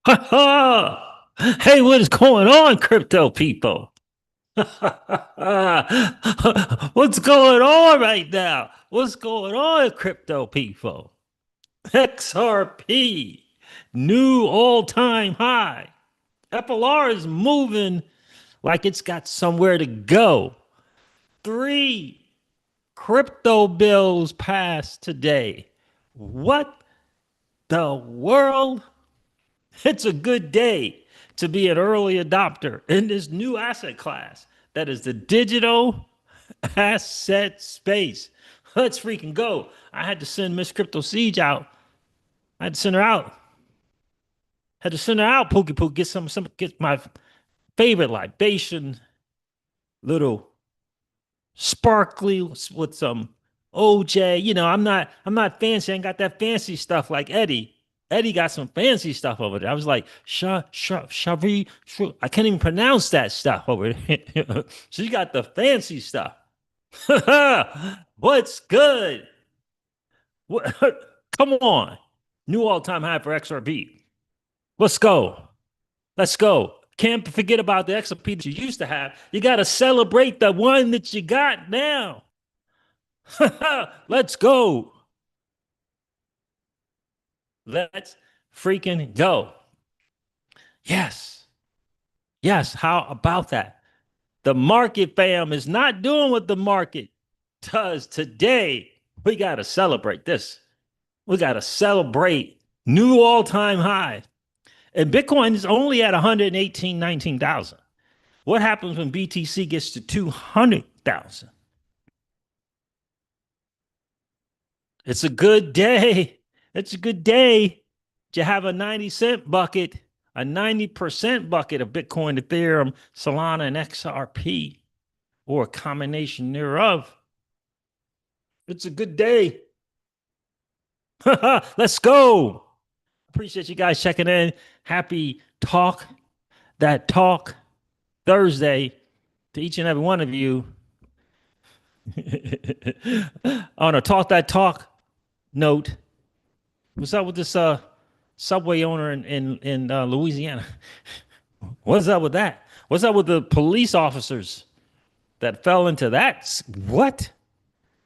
Hey, what is going on, crypto people? What's going on right now? What's going on, crypto people? XRP, new all-time high. FLR is moving like it's got somewhere to go. Three crypto bills passed today. What the world? It's a good day to be an early adopter in this new asset class that is the digital asset space. Let's freaking go. I had to send Miss CryptoCeej out. I had to send her out. Had to send her out, Pookie Pook, get my favorite libation, little sparkly with some OJ. You know, I'm not fancy. I ain't got that fancy stuff like Eddie. Eddie got some fancy stuff over there. I was like, Shavi, I can't even pronounce that stuff over there. She got the fancy stuff. What's good? What? Come on. New all-time high for XRP. Let's go. Let's go. Can't forget about the XRP that you used to have. You got to celebrate the one that you got now. Let's go. Let's freaking go. Yes. Yes. How about that? The market fam is not doing what the market does today. We got to celebrate this. We got to celebrate new all time high. And Bitcoin is only at 118, 19,000. What happens when BTC gets to 200,000? It's a good day. It's a good day to have a 90-cent bucket, a 90% bucket of Bitcoin, Ethereum, Solana, and XRP, or a combination thereof. It's a good day. Let's go. Appreciate you guys checking in. Happy Talk Thursday to each and every one of you. On a Talk That Talk note, what's up with this subway owner in Louisiana? What's up with that? What's up with the police officers that fell into that? What?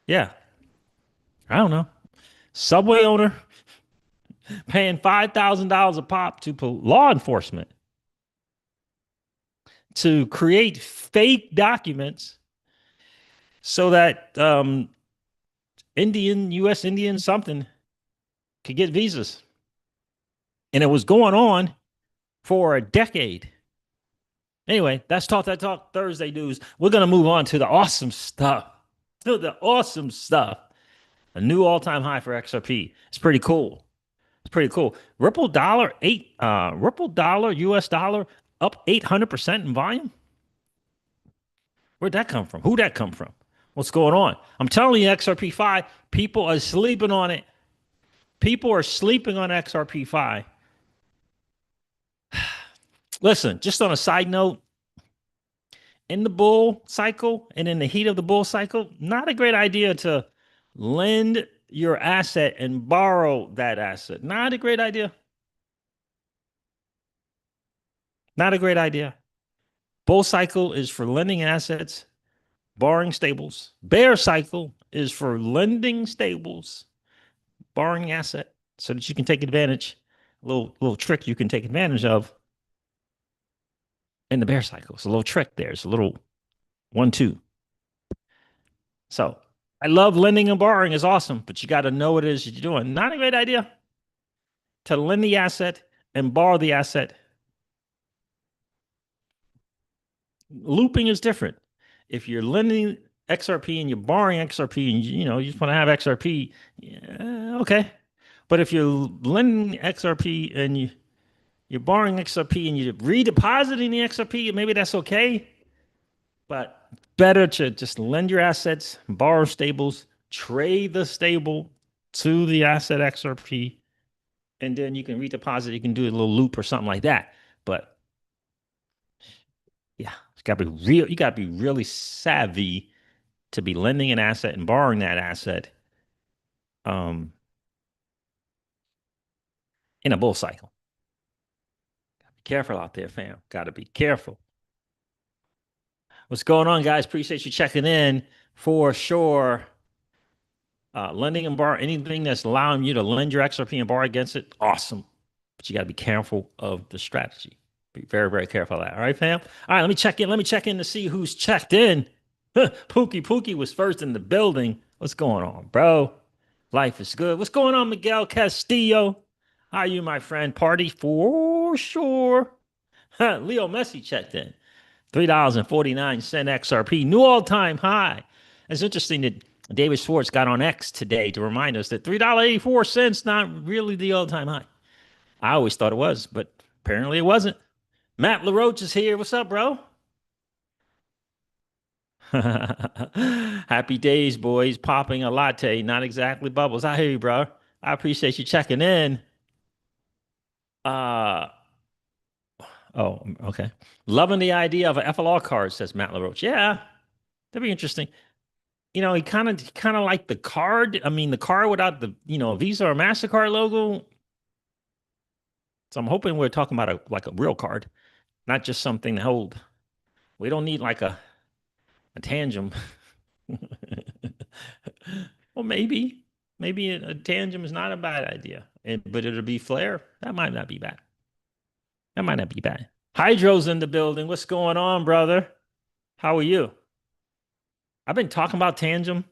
Yeah, I don't know. Subway owner paying $5,000 a pop to law enforcement to create fake documents so that U.S. Indian something could get visas. And it was going on for a decade. Anyway, that's Talk That Talk Thursday news. We're going to move on to the awesome stuff. To the awesome stuff. A new all-time high for XRP. It's pretty cool. It's pretty cool. Ripple dollar US dollar up 800% in volume. Where'd that come from? Who'd that come from? What's going on? I'm telling you, XRP5, people are sleeping on it. People are sleeping on XRP5. Listen, just on a side note, in the bull cycle and in the heat of the bull cycle, not a great idea to lend your asset and borrow that asset. Not a great idea. Not a great idea. Bull cycle is for lending assets, borrowing stables. Bear cycle is for lending stables, borrowing asset so that you can take advantage. A little trick you can take advantage of in the bear cycle. It's a little trick there. It's a little 1-2. So I love lending and borrowing is awesome, but you got to know what it is you're doing. Not a great idea to lend the asset and borrow the asset. Looping is different. If you're lending XRP and you're borrowing XRP and you just want to have XRP, yeah, okay. But if you're lending XRP and you're borrowing XRP and you're redepositing the XRP, maybe that's okay. But better to just lend your assets, borrow stables, trade the stable to the asset XRP, and then you can redeposit. You can do a little loop or something like that. But yeah, it's got to be real. You got to be really savvy to be lending an asset and borrowing that asset um, in a bull cycle. Careful out there, fam. Got to be careful. What's going on, guys? Appreciate you checking in for sure. Lending and borrow, anything that's allowing you to lend your XRP and borrow against it, awesome. But you got to be careful of the strategy. Be very, very careful of that. All right, fam? All right, let me check in. Let me check in to see who's checked in. Pookie was first in the building. What's going on, bro? Life is good. What's going on, Miguel Castillo? How are you, my friend? Party for sure. Leo Messi checked in. $3.49 XRP, new all-time high. It's interesting that David Schwartz got on X today to remind us that $3.84 not really the all-time high. I always thought it was, but apparently it wasn't. Matt LaRoche is here. What's up, bro? Happy days, boys. Popping a latte, not exactly bubbles. I hear you, bro. I appreciate you checking in. Uh oh, okay. Loving the idea of an FLR card, says Matt LaRoche. Yeah, that'd be interesting. He kind of like the card. I mean, the card without the, Visa or MasterCard logo. So I'm hoping we're talking about a real card, not just something to hold. We don't need like a tangent. Well, maybe a tangent is not a bad idea, but it'll be flare. That might not be bad. That might not be bad. Hydro's in the building. What's going on, brother? How are you? I've been talking about tangent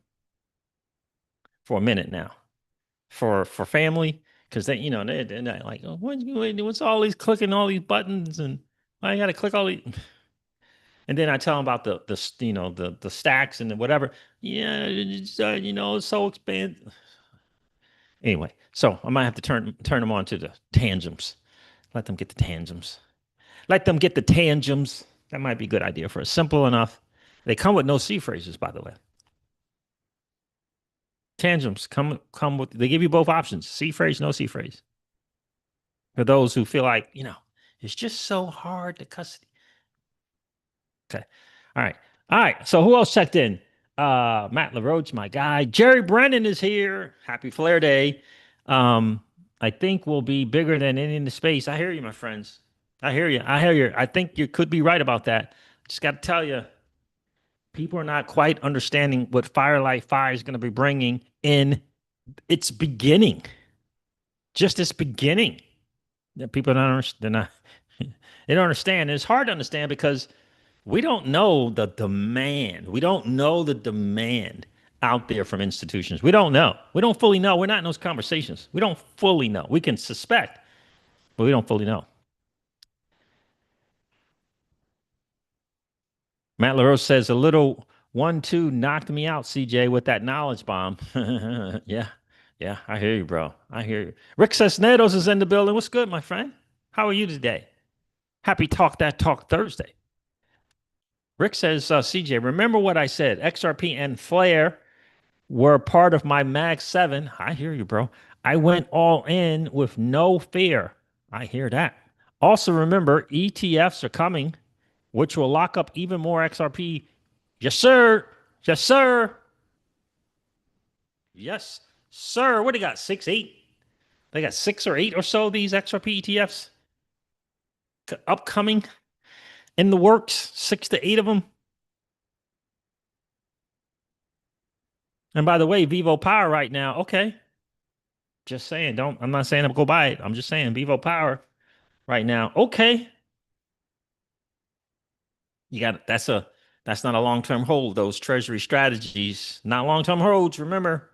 for a minute now, for family, because they're not like, oh, what's all these clicking all these buttons, and I got to click all these. And then I tell them about the stacks and the whatever. Yeah, it's, it's so expensive. Anyway, so I might have to turn them on to the tangents. Let them get the tangents. Let them get the tangents. That might be a good idea for us. Simple enough. They come with no C phrases, by the way. Tangents come with, they give you both options: C phrase, no C phrase. For those who feel like, it's just so hard to custody. Okay. All right. All right. So who else checked in? Matt LaRoche, my guy. Jerry Brennan is here. Happy Flare Day. I think we'll be bigger than any in the space. I hear you, my friends. I hear you. I hear you. I think you could be right about that. Just got to tell you, people are not quite understanding what Firelight 5 is going to be bringing in its beginning. Just its beginning. People don't understand. They don't understand. And it's hard to understand because we don't know the demand. We don't know the demand out there from institutions. We don't know. We don't fully know. We're not in those conversations. We don't fully know. We can suspect, but we don't fully know. Matt LaRose says a little 1-2 knocked me out, CJ, with that knowledge bomb. Yeah. Yeah, I hear you, bro. I hear you. Rick Cisneros is in the building. What's good, my friend? How are you today? Happy Talk That Talk Thursday. Rick says, CJ, remember what I said. XRP and Flare were part of my Mag 7. I hear you, bro. I went all in with no fear. I hear that. Also, remember, ETFs are coming, which will lock up even more XRP. Yes, sir. Yes, sir. Yes, sir. What do you got? 6, 8? They got 6 or 8 or so, these XRP ETFs upcoming in the works. 6 to 8 of them. And by the way, Vivo Power right now. Okay. Just saying. I'm not saying I'm go buy it. I'm just saying Vivo Power right now. Okay. You got that's not a long-term hold. Those treasury strategies, not long-term holds. Remember,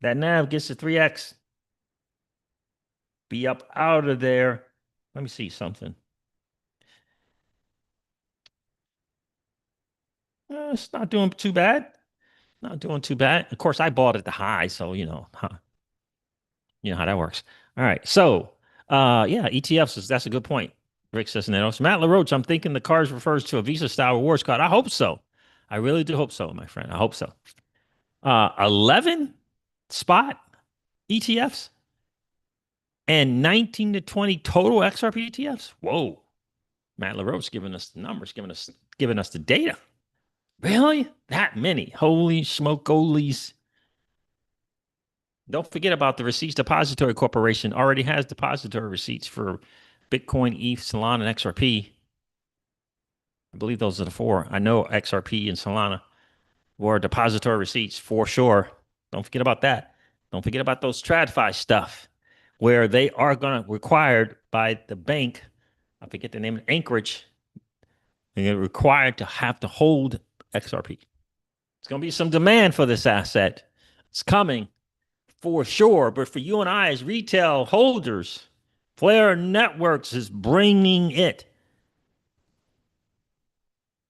that NAV gets to 3x. Be up out of there. Let me see something. It's not doing too bad. Not doing too bad. Of course, I bought at the high, so you know how that works. All right. So yeah, ETFs that's a good point. Rick Cisneros. Matt LaRoche, I'm thinking the card refers to a Visa style rewards card. I hope so. I really do hope so, my friend. I hope so. 11 spot ETFs and 19 to 20 total XRP ETFs. Whoa. Matt LaRoche giving us the numbers, giving us the data. Really? That many? Holy smokolies. Don't forget about the Receipts Depository Corporation. Already has depository receipts for Bitcoin, ETH, Solana, and XRP. I believe those are the four. I know XRP and Solana were depository receipts for sure. Don't forget about that. Don't forget about those TradFi stuff where they are going to required by the bank. I forget the name, Anchorage. They're required to have to hold XRP. It's going to be some demand for this asset. It's coming for sure. But for you and I as retail holders, Flare Networks is bringing it.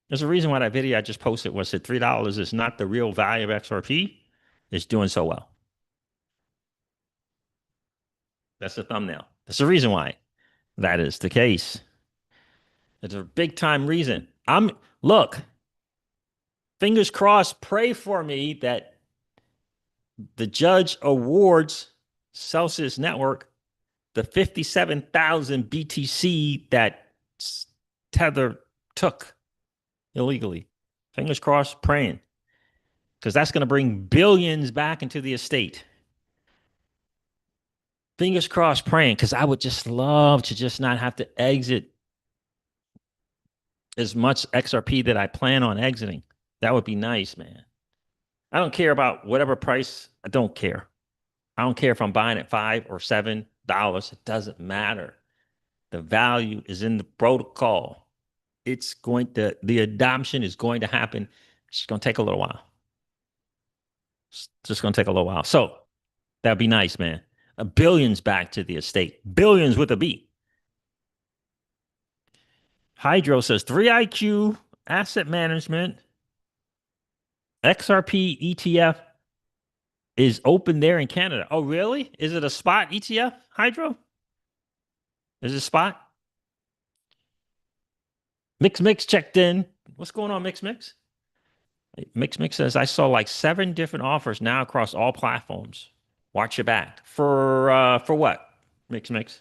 There's a reason why that video I just posted was that $3 is not the real value of XRP. It's doing so well. That's the thumbnail. That's the reason why that is the case. It's a big time reason. Look, fingers crossed, pray for me that the judge awards Celsius Network the 57,000 BTC that Tether took illegally. Fingers crossed, praying. Because that's going to bring billions back into the estate. Fingers crossed, praying, because I would just love to just not have to exit as much XRP that I plan on exiting. That would be nice, man. I don't care about whatever price. I don't care. I don't care if I'm buying at $5 or $7. It doesn't matter. The value is in the protocol. The adoption is going to happen. It's just going to take a little while. It's just going to take a little while. So that'd be nice, man. Billions back to the estate. Billions with a B. Hydro says 3IQ asset management XRP ETF is open there in Canada. Oh, really? Is it a spot ETF, Hydro? Is it a spot? Mix checked in. What's going on, Mix? Mix says, I saw like 7 different offers now across all platforms. Watch your back. For what? Mix. Mm.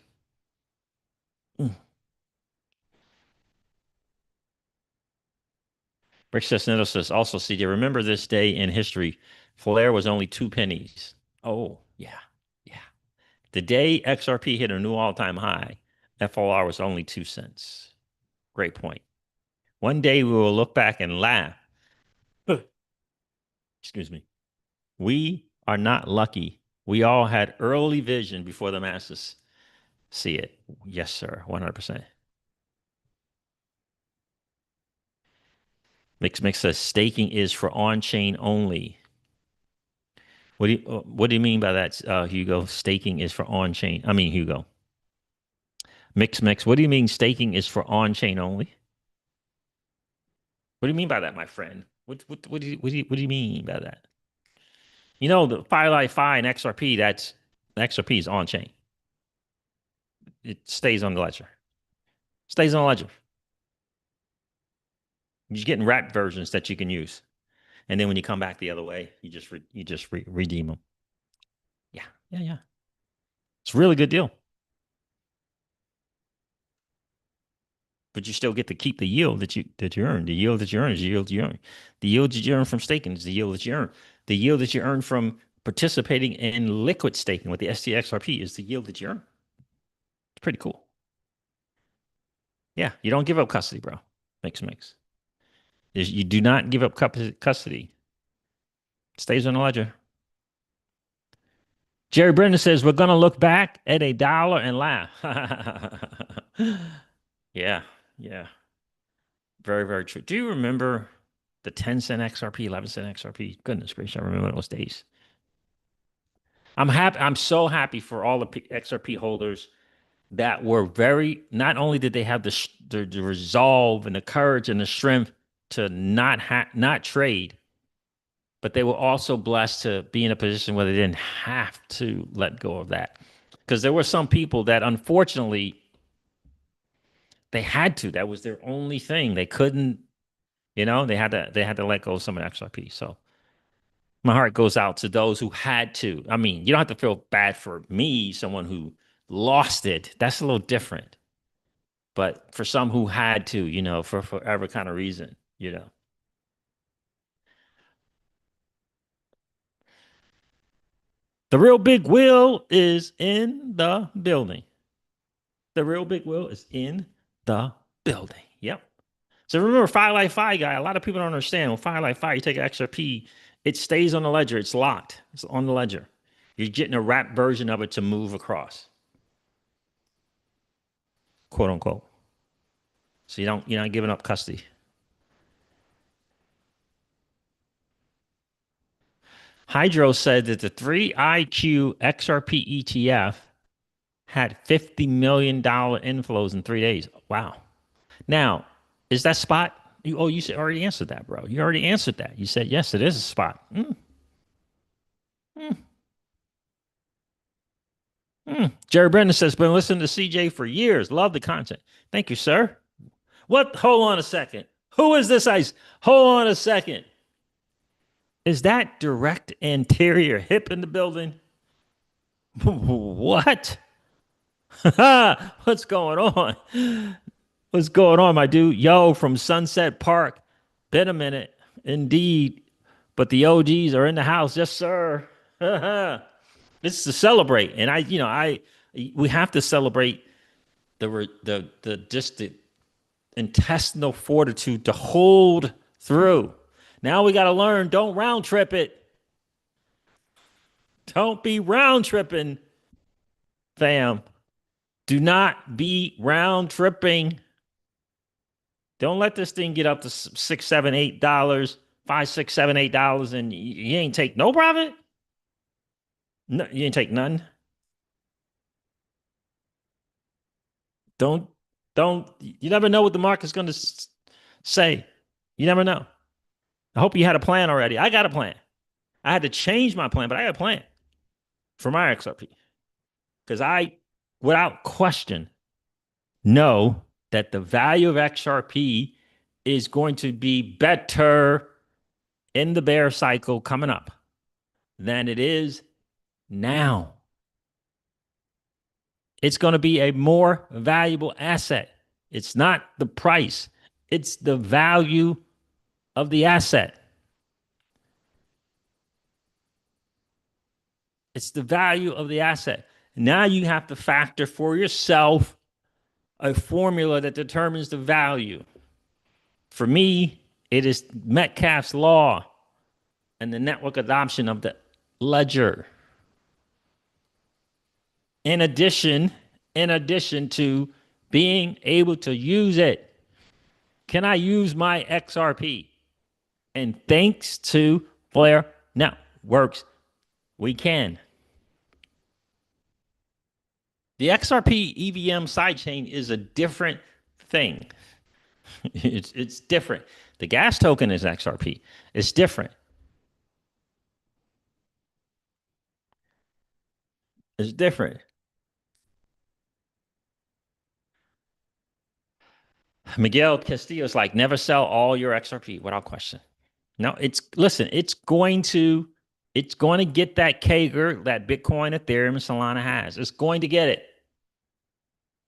Rick Cisneros says, also, CJ, remember this day in history. Flare was only 2 pennies. Oh, yeah. The day XRP hit a new all-time high, FLR was only 2 cents. Great point. One day we will look back and laugh. Excuse me. We are not lucky. We all had early vision before the masses see it. Yes, sir. 100%. Mix says staking is for on-chain only. What do you mean by that, Hugo? Staking is for on-chain. I mean, Hugo. Mix. What do you mean staking is for on-chain only? What do you mean by that, my friend? What do you mean by that? You know, the Firelight Fi and XRP, XRP is on-chain. It stays on the ledger. Stays on the ledger. You're getting wrapped versions that you can use. And then when you come back the other way, you just redeem them. Yeah. It's a really good deal. But you still get to keep the yield that you earn. The yield that you earn is the yield you earn. The yield that you earn from staking is the yield that you earn. The yield that you earn from participating in liquid staking with the STXRP is the yield that you earn. It's pretty cool. Yeah, you don't give up custody, bro. Mix. You do not give up custody. It stays on the ledger. Jerry Brennan says, we're going to look back at $1 and laugh. Yeah. Very, very true. Do you remember the 10-cent XRP, 11-cent XRP? Goodness gracious, I remember those days. I'm happy. I'm so happy for all the XRP holders that were not only did they have the resolve and the courage and the strength to not trade, but they were also blessed to be in a position where they didn't have to let go of that. Because there were some people that unfortunately they had to. That was their only thing. They couldn't, they had to let go of some of XRP. So my heart goes out to those who had to. I mean, you don't have to feel bad for me, someone who lost it. That's a little different. But for some who had to, for whatever kind of reason. The real big wheel is in the building. The real big will is in the building. Yep. So remember, Firelight Fi guy. A lot of people don't understand. When Firelight Fi, you take an XRP, it stays on the ledger. It's locked. It's on the ledger. You're getting a wrapped version of it to move across, quote unquote. So you're not giving up custody. Hydro said that the 3IQ XRP ETF had $50 million inflows in 3 days. Wow. Now, is that spot? You said, already answered that, bro. You already answered that. You said, yes, it is a spot. Mm, Jerry Brennan says, been listening to CJ for years. Love the content. Thank you, sir. What? Hold on a second. Who is this ice? Hold on a second. Is that direct anterior hip in the building? What? What's going on? What's going on, my dude? Yo, from Sunset Park. Been a minute. Indeed. But the OGs are in the house. Yes, sir. This is to celebrate. And we have to celebrate the intestinal fortitude to hold through. Now we got to learn, don't round trip it. Don't be round tripping, fam. Do not be round tripping. Don't let this thing get up to $6, $7, $8, $5, $6, $7, $8, and you ain't take no profit. No, you ain't take none. Don't don't. You never know what the market's going to say. You never know. I hope you had a plan already. I got a plan. I had to change my plan, but I got a plan for my XRP because without question, know that the value of XRP is going to be better in the bear cycle coming up than it is now. It's going to be a more valuable asset. It's not the price, it's the value of the asset. It's the value of the asset. Now you have to factor for yourself a formula that determines the value. For me, it is Metcalfe's law and the network adoption of the ledger. In addition to being able to use it, can I use my XRP? And thanks to FLR Networks, we can. The XRP EVM sidechain is a different thing. It's different. The gas token is XRP. It's different. It's different. Miguel Castillo is like, never sell all your XRP without question. No, listen, it's going to get that CAGR that Bitcoin, Ethereum, and Solana has. It's going to get it.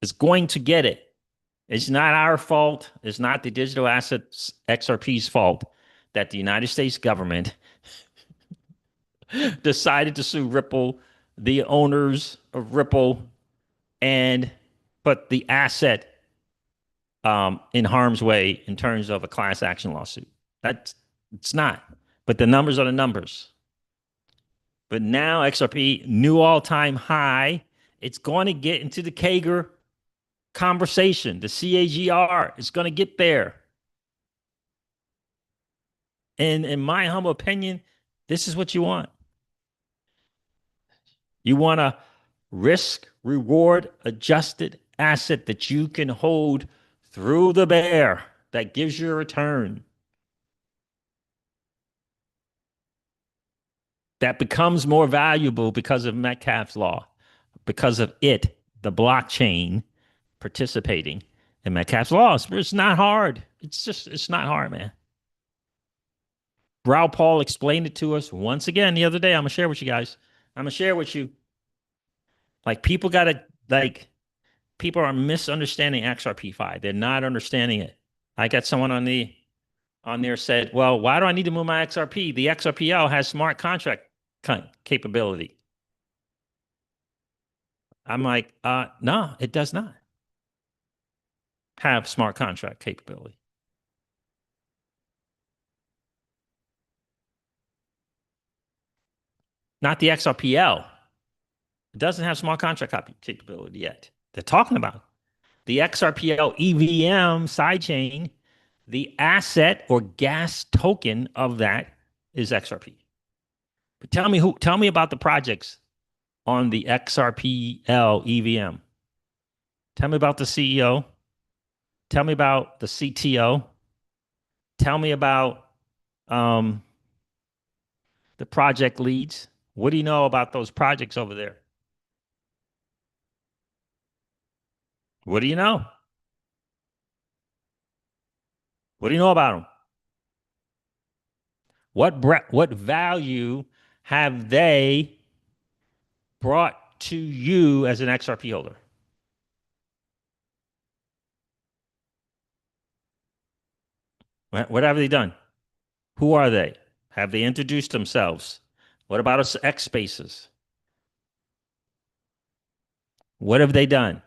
It's going to get it. It's not our fault. It's not the digital assets XRP's fault that the United States government decided to sue Ripple, the owners of Ripple, and put the asset in harm's way in terms of a class action lawsuit. It's not. But the numbers are the numbers. But now XRP, new all-time high. It's going to get into the CAGR conversation, the CAGR. It's going to get there. And in my humble opinion, this is what you want. You want a risk reward adjusted asset that you can hold through the bear that gives you a return. That becomes more valuable because of Metcalfe's law, because of the blockchain participating in Metcalfe's law. It's not hard. It's not hard, man. Raul Paul explained it to us once again the other day. I'm going to share with you guys. I'm going to share with you. Like people are misunderstanding XRP5. They're not understanding it. I got someone on there said, well, why do I need to move my XRP? The XRPL has smart contract capability. I'm like, no, it does not. have smart contract capability? Not the XRPL. It doesn't have smart contract capability yet. They're talking about the XRPL EVM sidechain. The asset or gas token of that is XRP. But tell me about the projects on the XRPL EVM. Tell me about the CEO. Tell me about the CTO. Tell me about um, the project leads. What do you know about those projects over there? What do you know? What do you know about them? What value have they brought to you as an XRP holder? What have they done? Who are they? Have they introduced themselves? What about us X spaces? What have they done?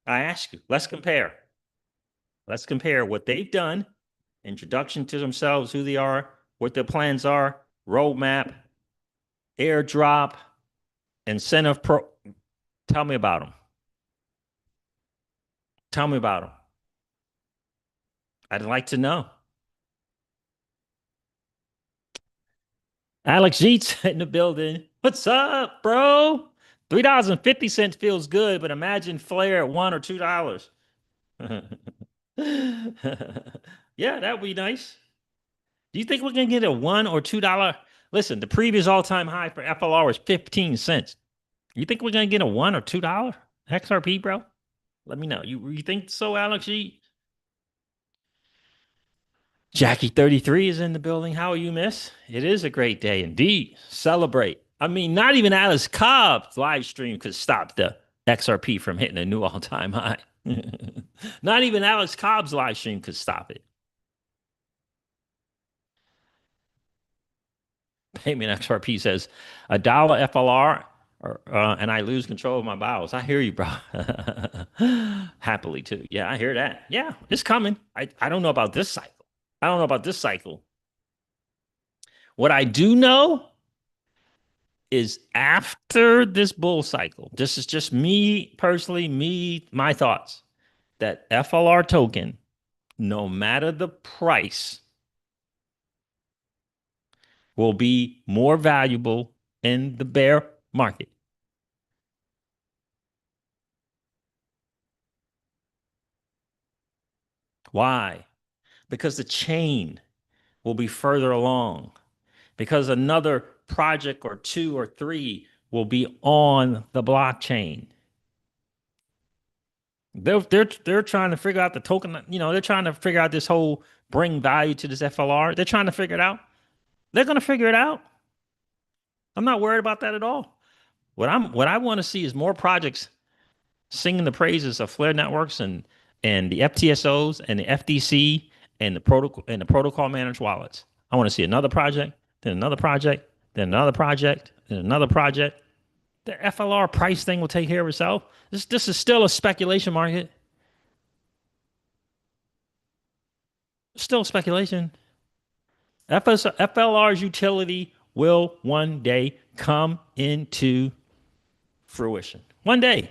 I ask you, let's compare. Let's compare what they've done, introduction to themselves, who they are, what their plans are, roadmap, airdrop, incentive pro. Tell me about them. Tell me about them. I'd like to know. Alex Jeets in the building. What's up, bro? $3.50 feels good, but imagine Flare at $1 or $2. Yeah, that would be nice. Do you think we're gonna get a $1 or $2? Listen, the previous all-time high for FLR was 15 cents. You think we're gonna get a $1 or $2 XRP, bro? Let me know. You think so, Alex G? Jackie 33 is in the building. How are you, miss? It is a great day indeed. Celebrate. I mean, not even Alice Cobb's live stream could stop the XRP from hitting a new all-time high. Not even Alex Cobb's live stream could stop it. Payment XRP says $1 FLR and I lose control of my bowels. I hear you, bro. Happily too. Yeah, I hear that. Yeah, it's coming. I don't know about this cycle. I don't know about this cycle. What I do know is after this bull cycle, this is just me personally, my thoughts, that FLR token, no matter the price, will be more valuable in the bear market. Why? Because the chain will be further along, because another project or two or three will be on the blockchain. They're trying to figure out the token, they're trying to figure out this whole bring value to this FLR. They're trying to figure it out. They're going to figure it out. I'm not worried about that at all. What I want to see is more projects singing the praises of Flare networks and the FTSOs and the FDC and the protocol managed wallets. I want to see another project, then another project, then another project, then another project. The FLR price thing will take care of itself. This is still a speculation market. Still speculation. FLR's utility will one day come into fruition. One day.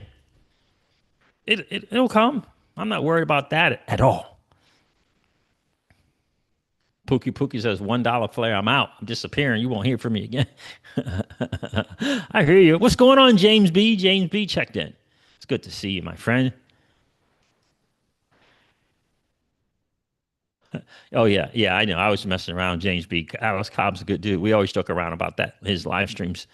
It'll come. I'm not worried about that at all. Pookie says $1 flare. I'm out. I'm disappearing. You won't hear from me again. I hear you. What's going on, James B? James B checked in. It's good to see you, my friend. Oh yeah, yeah. I know. I was messing around. James B. Alice Cobb's a good dude. We always joke around about that. His live streams.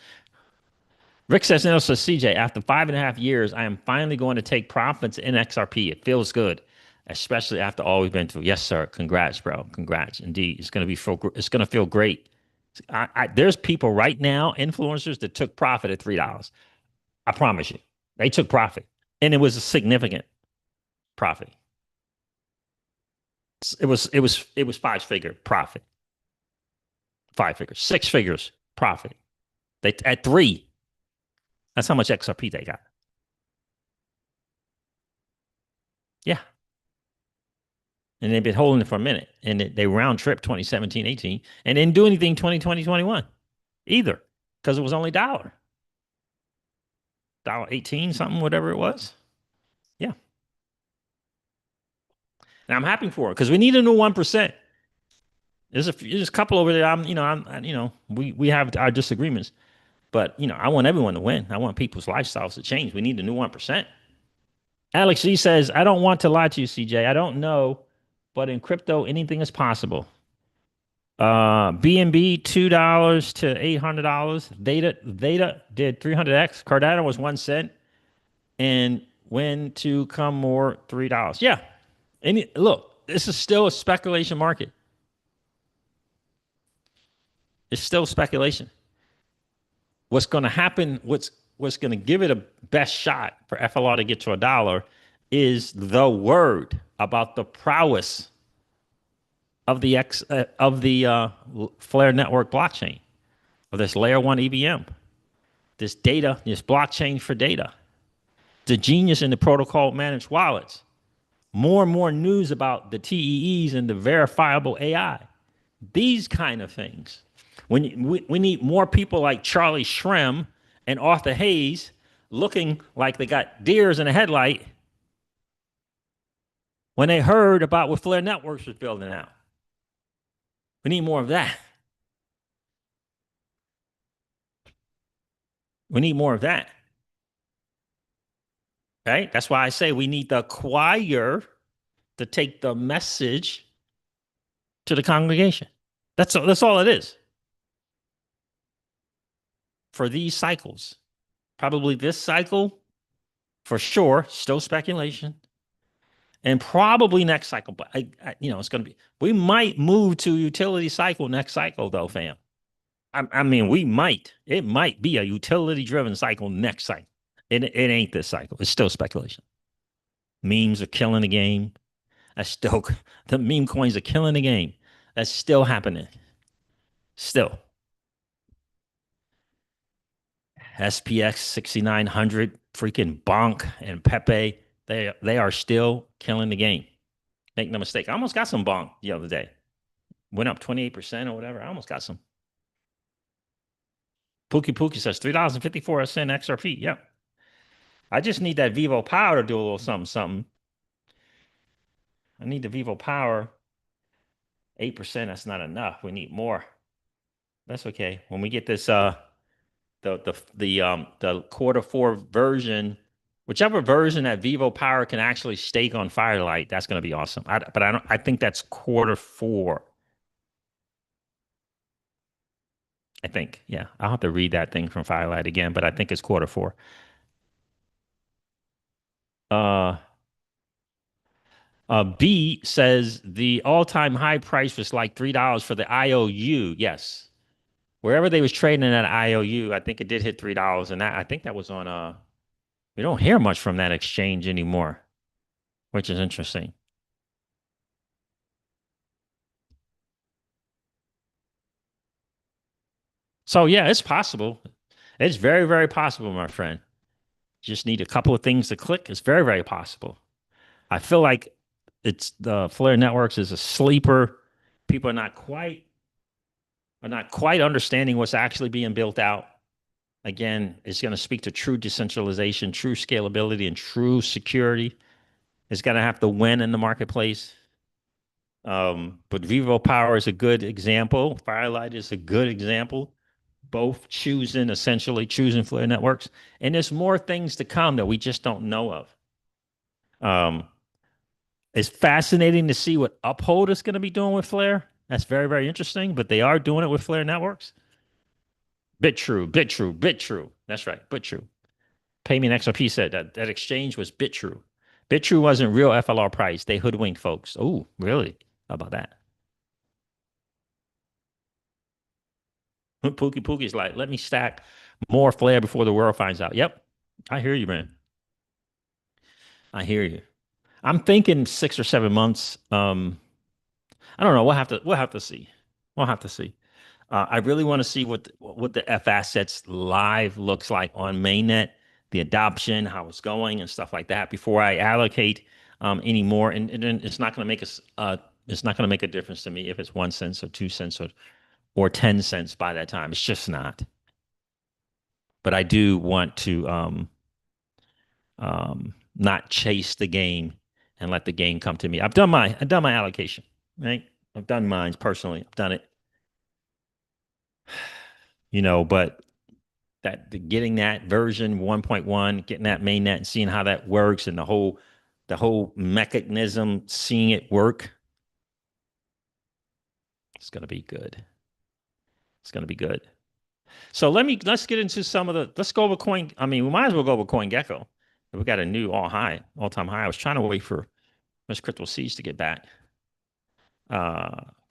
Rick says, no, so CJ, after 5.5 years, I am finally going to take profits in XRP. It feels good, especially after all we've been through. Yes, sir. Congrats, bro. Congrats. Indeed. It's going to feel great. There's people right now, influencers that took profit at $3. I promise you. They took profit. And it was a significant profit. It was 5-figure profit. 5 figures, 6 figures profit. They at 3. That's how much XRP they got. Yeah. And they've been holding it for a minute. And they round trip 2017, 18, and didn't do anything 2020, 21 either, because it was only dollar 18 something, whatever it was. Yeah. And I'm happy for it because we need a new 1%. There's a couple over there. We have our disagreements, but I want everyone to win. I want people's lifestyles to change. We need a new 1%. Alex G says, I don't want to lie to you, CJ. I don't know, but in crypto, anything is possible. BNB $2 to $800. Theta did 300x. Cardano was 1 cent, and when to come more $3. Yeah. Look, this is still a speculation market. It's still speculation. What's going to happen? What's going to give it a best shot for FLR to get to $1 is the word about the prowess of the Flare network blockchain, of this layer 1 EVM, this data, this blockchain for data, the genius in the protocol managed wallets, more and more news about the TEEs and the verifiable AI, these kind of things. We need more people like Charlie Shrem and Arthur Hayes looking like they got deers in a headlight when they heard about what Flare Networks was building out. We need more of that. We need more of that. Right? That's why I say we need the choir to take the message to the congregation. That's all it is. For these cycles, probably this cycle, for sure, still speculation, and probably next cycle. But it's going to be. We might move to utility cycle next cycle, though, fam. I mean, we might. It might be a utility-driven cycle next cycle. It ain't this cycle. It's still speculation. Memes are killing the game. That's still the meme coins are killing the game. That's still happening. Still. SPX 6900, freaking Bonk and Pepe, they are still killing the game. Make no mistake. I almost got some Bonk the other day. Went up 28% or whatever. I almost got some. Pookie says $3.54 XRP. Yep. I just need that Vivo Power to do a little something. I need the Vivo Power. 8%, that's not enough. We need more. That's okay. When we get this the Q4 version, whichever version that Vivo Power can actually stake on Firelight, that's going to be awesome. I think that's Q4. I think, yeah. I'll have to read that thing from Firelight again, but I think it's Q4. B says the all-time high price was like $3 for the IOU. Yes. Wherever they was trading at IOU, I think it did hit $3. And I think that was on we don't hear much from that exchange anymore, which is interesting. So yeah, it's possible. It's very, very possible, my friend. Just need a couple of things to click. It's very, very possible. I feel like it's the Flare Networks is a sleeper. People are not quite understanding what's actually being built out. Again, it's going to speak to true decentralization, true scalability, and true security. It's going to have to win in the marketplace. But Vivo Power is a good example. Firelight is a good example. Both essentially choosing Flare Networks. And there's more things to come that we just don't know of. It's fascinating to see what Uphold is going to be doing with Flare. That's very, very interesting. But they are doing it with Flare Networks. Bit true. That's right, BitTrue. Payment XRP said that exchange was BitTrue. BitTrue wasn't real FLR price. They hoodwinked folks. Oh, really? How about that? Pookie's like, let me stack more Flare before the world finds out. Yep. I hear you, man. I hear you. I'm thinking 6 or 7 months. I don't know. We'll have to see. We'll have to see. I really want to see what the F assets live looks like on mainnet, the adoption, how it's going, and stuff like that before I allocate any more. And it's not going to make us. It's not going to make a difference to me if it's 1 cent or 2 cents or 10 cents by that time. It's just not. But I do want to not chase the game and let the game come to me. I've done my allocation, right? I've done mine personally. I've done it, but getting that version 1.1, getting that mainnet and seeing how that works and the whole mechanism, seeing it work, it's gonna be good. It's gonna be good. So let's get into let's go over coin. I mean, we might as well go over CoinGecko. We got a new all-time high. I was trying to wait for Miss CryptoCeej to get back.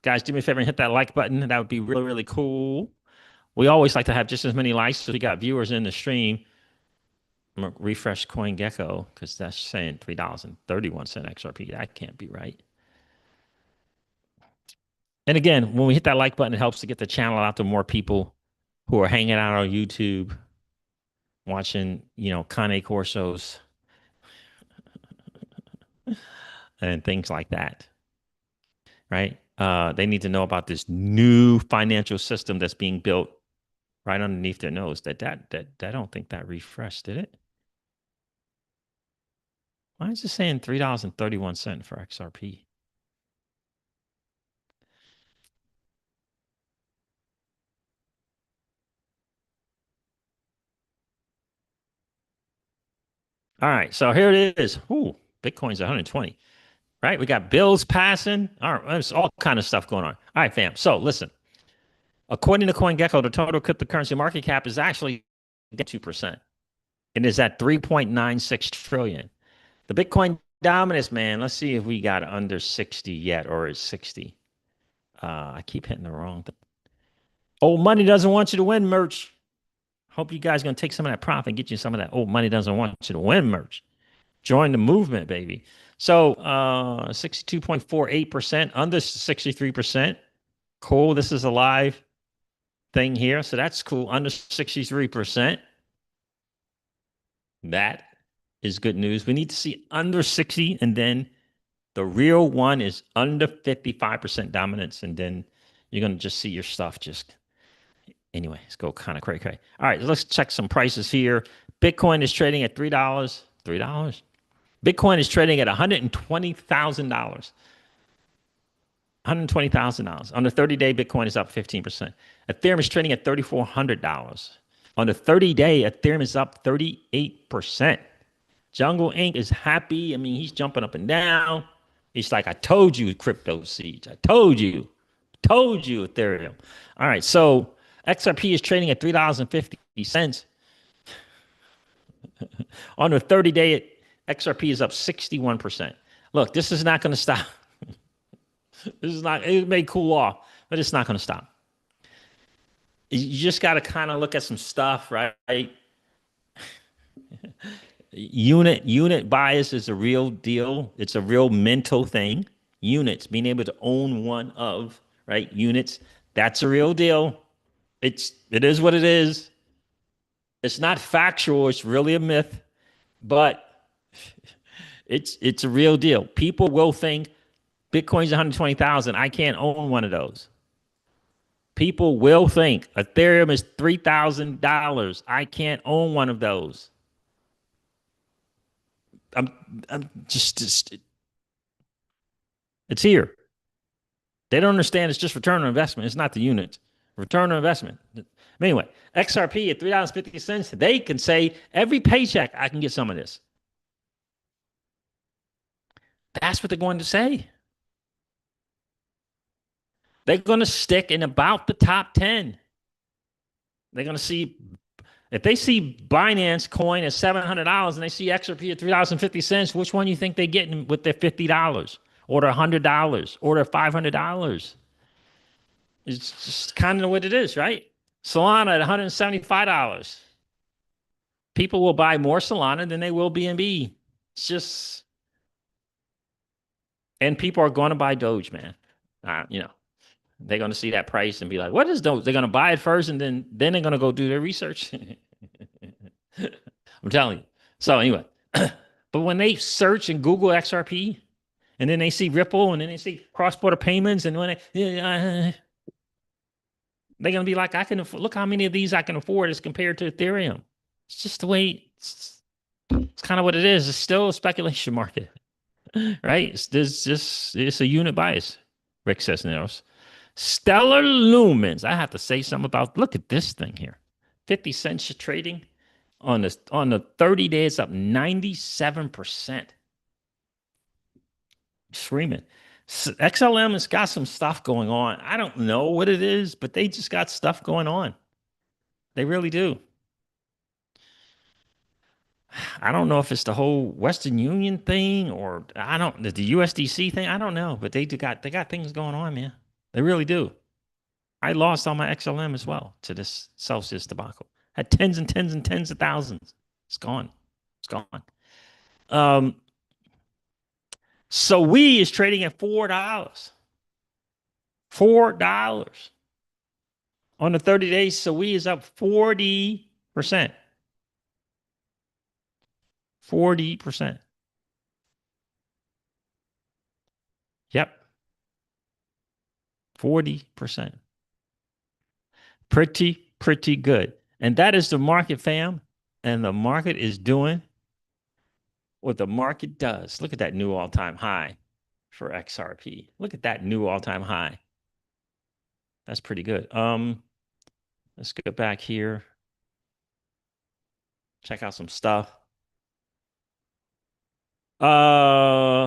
Guys, do me a favor and hit that like button. That would be really, really cool. We always like to have just as many likes as we got viewers in the stream. I'm gonna refresh CoinGecko because that's saying $3.31 XRP. That can't be right. And again, when we hit that like button, it helps to get the channel out to more people who are hanging out on YouTube, watching, Kane Corsos and things like that. Right? They need to know about this new financial system that's being built right underneath their nose. That I don't think that refreshed, did it? Why is it saying $3.31 for XRP? All right, so here it is. Ooh, Bitcoin's 120. Right? We got bills passing. All right, there's all kind of stuff going on. All right, fam. So listen, according to CoinGecko, the total cryptocurrency market cap is actually 2%. It is at 3.96 trillion. The Bitcoin dominance, man. Let's see if we got under 60 yet, or is 60. I keep hitting the wrong thing. Old money doesn't want you to win merch. Hope you guys gonna take some of that profit and get you some of that old money doesn't want you to win merch. Join the movement, baby. So 62.48%, under 63%. Cool. This is a live thing here. So that's cool. Under 63%. That is good news. We need to see under 60, and then the real one is under 55% dominance, and then you're going to just see your stuff just anyway. Let's go kind of crazy. All right, let's check some prices here. Bitcoin is trading at $3. $3. Bitcoin is trading at $120,000. $120,000. On the 30-day, Bitcoin is up 15%. Ethereum is trading at $3,400. On the 30-day, Ethereum is up 38%. Jungle Inc. is happy. I mean, he's jumping up and down. He's like, I told you, CryptoCeej. I told you. Told you, Ethereum. All right, so XRP is trading at $3.50. On the 30-day, XRP is up 61%. Look, this is not going to stop. This is not, it may cool off, but it's not going to stop. You just got to kind of look at some stuff, right? Unit bias is a real deal. It's a real mental thing. Units, being able to own one of, right? Units, that's a real deal. It is what it is. It's not factual. It's really a myth, but it's a real deal. People will think Bitcoin's 120,000. I can't own one of those. People will think Ethereum is $3,000. I can't own one of those. I'm just it's here. They don't understand it's just return on investment. It's not the units. Return on investment. Anyway, XRP at $3.50, they can say every paycheck I can get some of this. That's what they're going to say. They're going to stick in about the top 10. They're going to see, if they see Binance coin at $700 and they see XRP at $3.50, which one you think they're getting with their $50 or their $100 or their $500? It's just kind of what it is, right? Solana at $175. People will buy more Solana than they will BNB. It's just, and people are going to buy Doge, man. They're going to see that price and be like, "What is those?" They're going to buy it first, and then they're going to go do their research. I'm telling you. So anyway, but when they search and Google XRP, and then they see Ripple, and then they see cross-border payments, and when they're gonna be like, I can look how many of these I can afford as compared to Ethereum. It's just the way it's kind of what it is. It's still a speculation market, right? It's a unit bias. Rick says now. Stellar Lumens. I have to say something about. Look at this thing here. 50 cents trading on the 30 days up 97%. Screaming. XLM has got some stuff going on. I don't know what it is, but they just got stuff going on. They really do. I don't know if it's the whole Western Union thing or I don't the USDC thing. I don't know, but they got things going on, man. They really do. I lost all my XLM as well to this Celsius debacle. Had tens and tens and tens of thousands. It's gone. It's gone. Um, so we is trading at $4. $4 on the 30 days. So we is up 40%. 40%. Yep. 40%. Pretty good. And that is the market, fam. And the market is doing what the market does. Look at that new all-time high for XRP. Look at that new all-time high. That's pretty good. Let's go back here. Check out some stuff. Let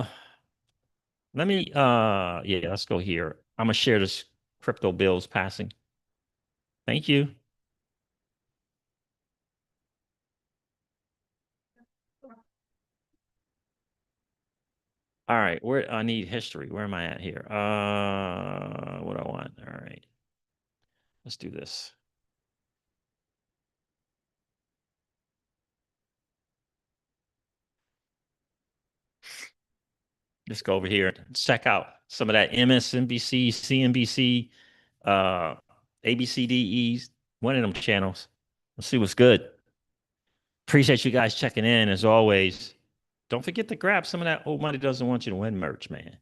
me yeah, let's go here. I'm gonna share this crypto bills passing. Thank you. All right, where I need history. Where am I at here? What do I want? All right. Let's do this. Let's go over here and check out some of that MSNBC, CNBC, ABCDEs, one of them channels. Let's see what's good. Appreciate you guys checking in as always. Don't forget to grab some of that Old Money Doesn't Want You to Win merch, man.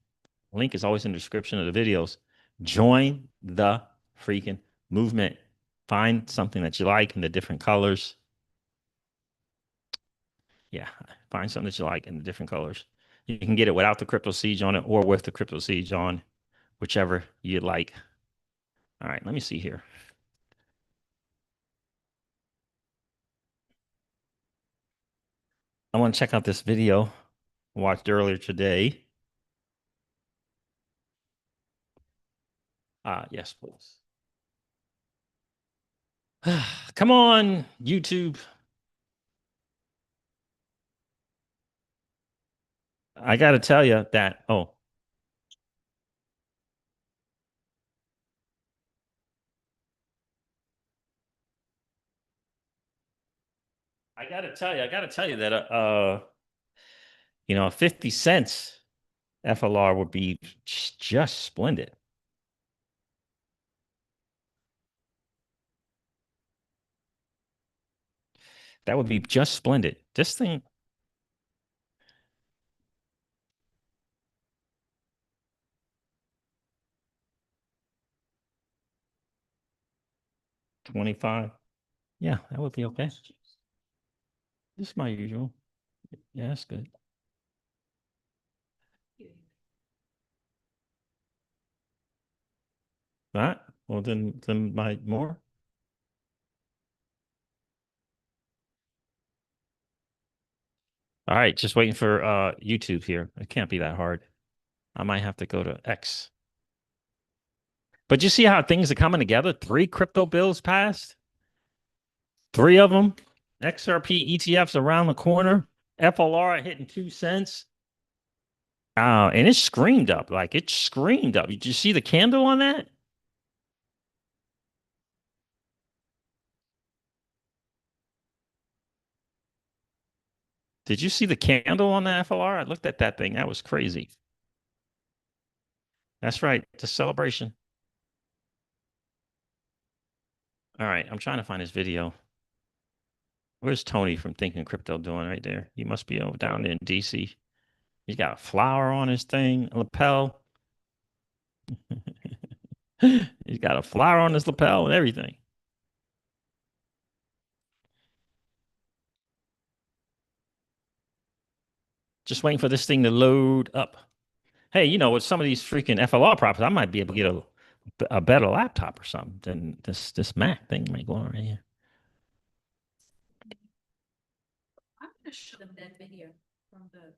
Link is always in the description of the videos. Join the freaking movement. Find something that you like in the different colors. Yeah, find something that you like in the different colors. You can get it without the CryptoCeej on it or with the CryptoCeej on, whichever you like. All right, let me see here. I want to check out this video I watched earlier today. Yes, please. Come on, YouTube. I got to tell you that, I got to tell you that, 50 cents FLR would be just splendid. That would be just splendid. This thing, 25. Yeah, that would be okay. This is my usual. Yeah, that's good. All right. Well, then my more. All right, just waiting for YouTube here. It can't be that hard. I might have to go to X. But you see how things are coming together? 3 crypto bills passed. 3 of them. XRP ETFs around the corner. FLR hitting 2 cents. And it screamed up. Like it screamed up. Did you see the candle on that? Did you see the candle on the FLR? I looked at that thing. That was crazy. That's right. The celebration. All right, I'm trying to find this video. Where's Tony from Thinking Crypto doing right there? He must be over down there in DC. He's got a flower on his thing, a lapel. He's got a flower on his lapel and everything. Just waiting for this thing to load up. Hey, you know, with some of these freaking FLR properties, I might be able to get a better laptop or something than this Mac thing might go on right here. I'm gonna show them that video from the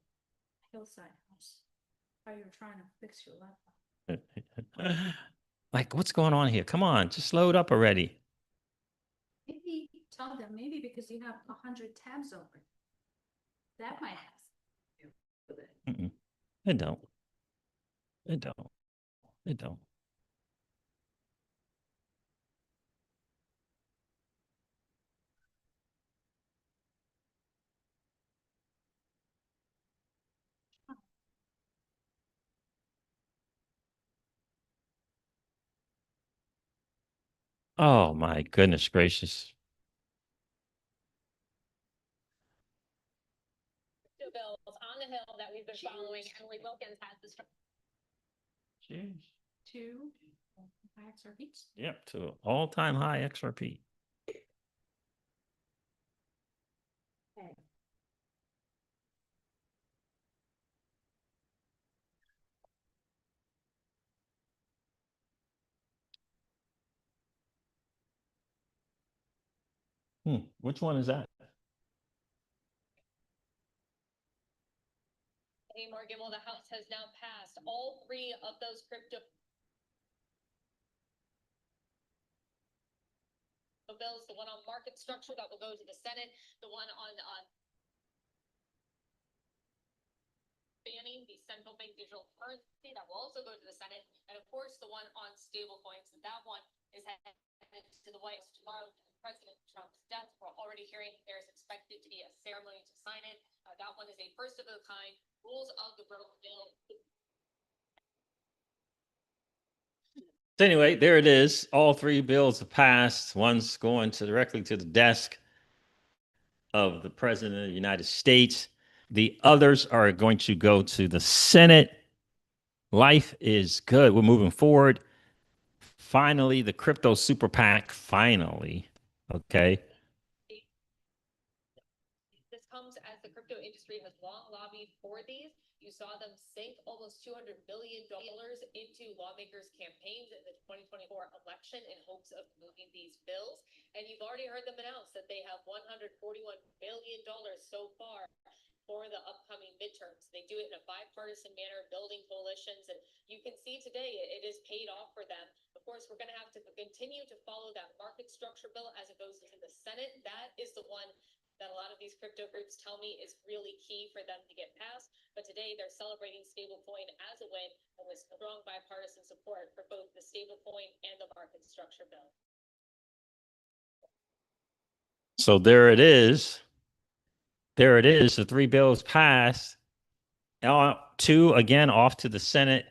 hillside house. How you're trying to fix your laptop. Like, what's going on here? Come on, just load up already. Maybe tell them, maybe because you have 100 tabs open. That might have to do with it. They don't. They don't. They don't. Oh my goodness gracious. Bills on the hill that we've been following. Emily Wilkins has this. Jeez. Two XRPs. Yep, to all-time high XRP. Which one is that? Hey, Morgan, well, the House has now passed all three of those crypto bills, the one on market structure that will go to the Senate, the one on banning the central bank digital currency that will also go to the Senate, and of course the one on stable coins. And that one is headed to the White House tomorrow. President Trump's death. We're already hearing there's expected to be a ceremony to sign it. That one is a first of a kind. Rules of the bill. So anyway, there it is. All three bills have passed. One's going directly to the desk of the President of the United States. The others are going to go to the Senate. Life is good. We're moving forward. Finally, the crypto super PAC. Finally. Okay. This comes as the crypto industry has long lobbied for these. You saw them sink almost $200 billion into lawmakers' campaigns in the 2024 election in hopes of moving these bills. And you've already heard them announce that they have $141 billion so far for the upcoming midterms. They do it in a bipartisan manner, building coalitions, and you can see today it is paid off for them. Of course, we're going to have to continue to follow that market structure bill as it goes into the Senate. That is the one that a lot of these crypto groups tell me is really key for them to get passed. But today they're celebrating stablecoin as a win and with strong bipartisan support for both the stablecoin and the market structure bill. So there it is. There it is. The three bills passed. Two, again, off to the Senate.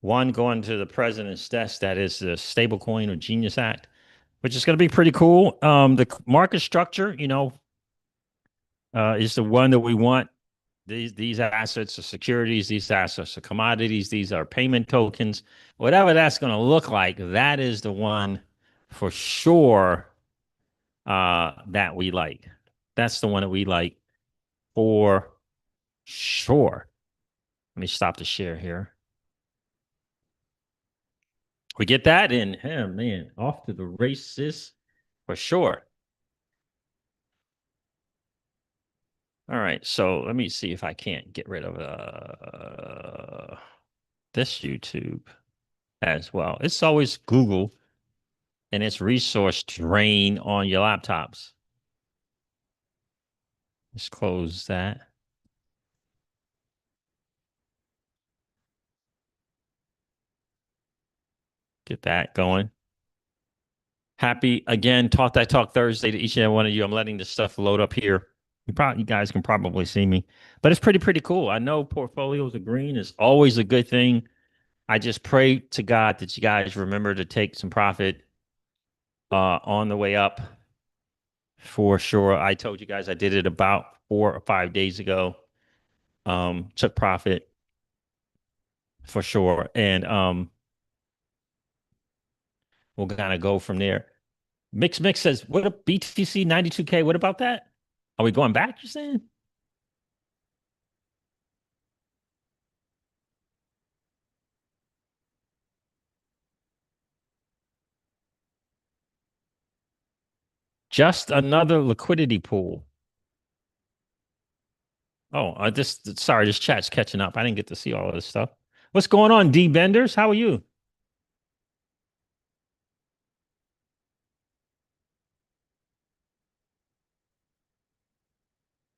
One going to the president's desk. That is the Stablecoin or Genius Act, which is going to be pretty cool. The market structure, you know, is the one that we want. These assets are securities. These assets are commodities. These are payment tokens. Whatever that's going to look like, that is the one for sure that we like. That's the one that we like for sure. Let me stop the share here. We get that in. Oh, man, off to the races for sure. All right, so let me see if I can't get rid of this YouTube as well. It's always Google and its resource drain on your laptops. Let's close that. Get that going. Happy again, Talk That Talk Thursday to each and every one of you. I'm letting this stuff load up here. You guys can probably see me, but it's pretty cool. I know portfolios are green is always a good thing. I just pray to God that you guys remember to take some profit on the way up for sure. I told you guys I did it about 4 or 5 days ago. Took profit for sure. And we'll kind of go from there. Mix says, what a BTC 92K. What about that? Are we going back, you're saying? Just another liquidity pool. Oh, sorry, this chat's catching up. I didn't get to see all of this stuff. What's going on, D Benders? How are you?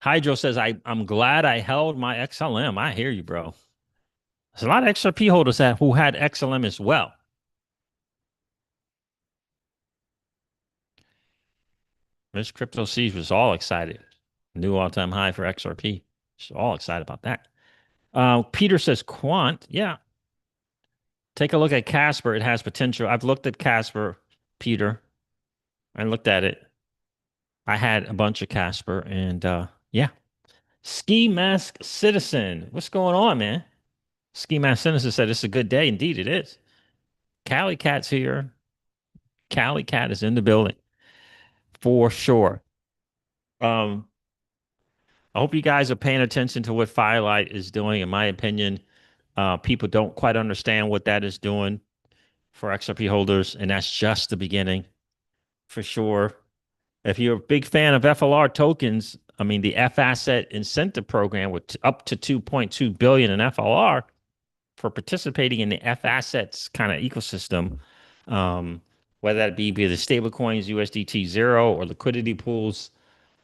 Hydro says, I'm glad I held my XLM. I hear you, bro. There's a lot of XRP holders who had XLM as well. Miss CryptoCeej was all excited. New all-time high for XRP. She's all excited about that. Peter says, Quant. Yeah. Take a look at Casper. It has potential. I've looked at Casper, Peter. I looked at it. I had a bunch of Casper, and yeah. Ski Mask Citizen. What's going on, man? Ski Mask Citizen said it's a good day. Indeed, it is. Cali Cat's here. Cali Cat is in the building for sure. I hope you guys are paying attention to what Firelight is doing. In my opinion, people don't quite understand what that is doing for XRP holders, and that's just the beginning for sure. If you're a big fan of FLR tokens, I mean, the F Asset Incentive Program with up to 2.2 billion in FLR for participating in the F Assets kind of ecosystem, whether that be the stablecoins, USDT Zero, or liquidity pools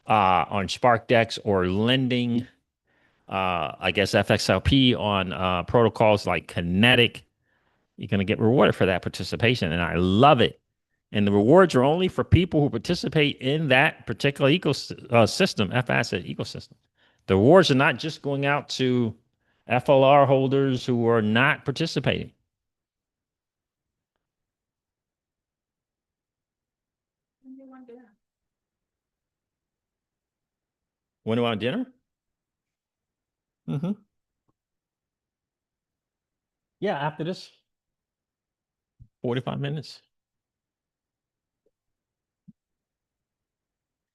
on SparkDex, or lending, I guess FXLP on protocols like Kinetic, you're going to get rewarded for that participation. And I love it. And the rewards are only for people who participate in that particular ecosystem, F asset ecosystem. The rewards are not just going out to FLR holders who are not participating. When do you want dinner? When do I want dinner? Mm-hmm. Yeah, after this 45 minutes.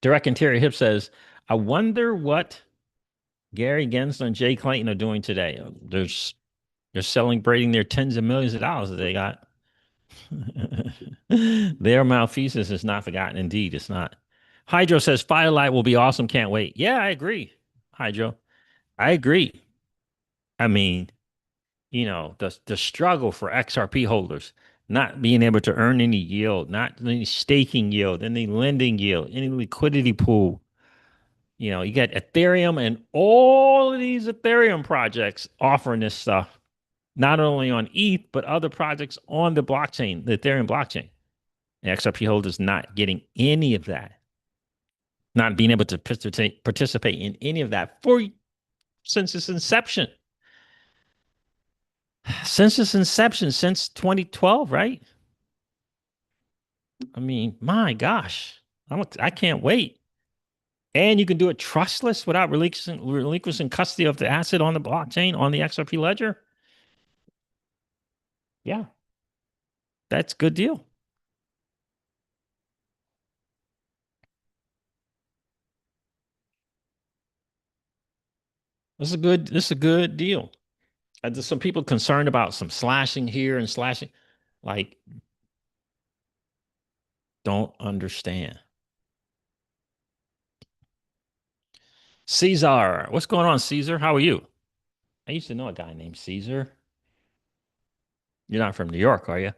Direct Interior Hip says, I wonder what Gary Gensler and Jay Clayton are doing today. They're celebrating their tens of millions of dollars that they got. Their malfeasance is not forgotten. Indeed, it's not. Hydro says Firelight will be awesome. Can't wait. Yeah, I agree. Hydro, I agree. I mean, the struggle for XRP holders, not being able to earn any yield, not any staking yield, any lending yield, any liquidity pool. You get Ethereum and all of these Ethereum projects offering this stuff, not only on ETH, but other projects on the blockchain, the Ethereum blockchain. And XRP holders not getting any of that, not being able to participate in any of that since its inception. Since 2012, right? I mean, my gosh, I can't wait. And you can do it trustless without relinquishing custody of the asset on the blockchain, on the XRP ledger. Yeah, that's a good deal. This is a good deal. There's some people concerned about some slashing here and slashing. Like, don't understand. Caesar, what's going on, Caesar? How are you? I used to know a guy named Caesar. You're not from New York, are you?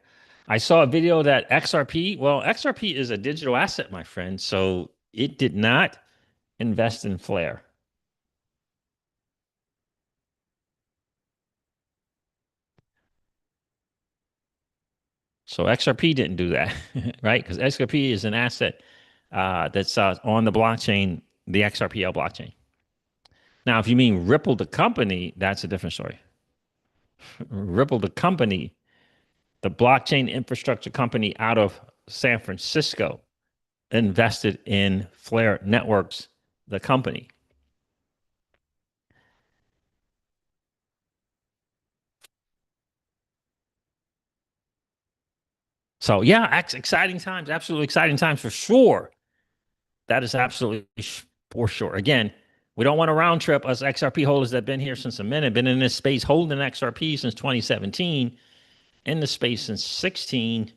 I saw a video that XRP is a digital asset, my friend. So it did not invest in Flare. So XRP didn't do that, right? Because XRP is an asset that's on the blockchain, the XRPL blockchain. Now, if you mean Ripple, the company, that's a different story. Ripple, the company, the blockchain infrastructure company out of San Francisco invested in Flare Networks, the company. So yeah, exciting times, absolutely exciting times for sure. That is absolutely for sure. Again, we don't want to round trip us XRP holders that have been here since a minute, been in this space holding XRP since 2017, in the space since 16.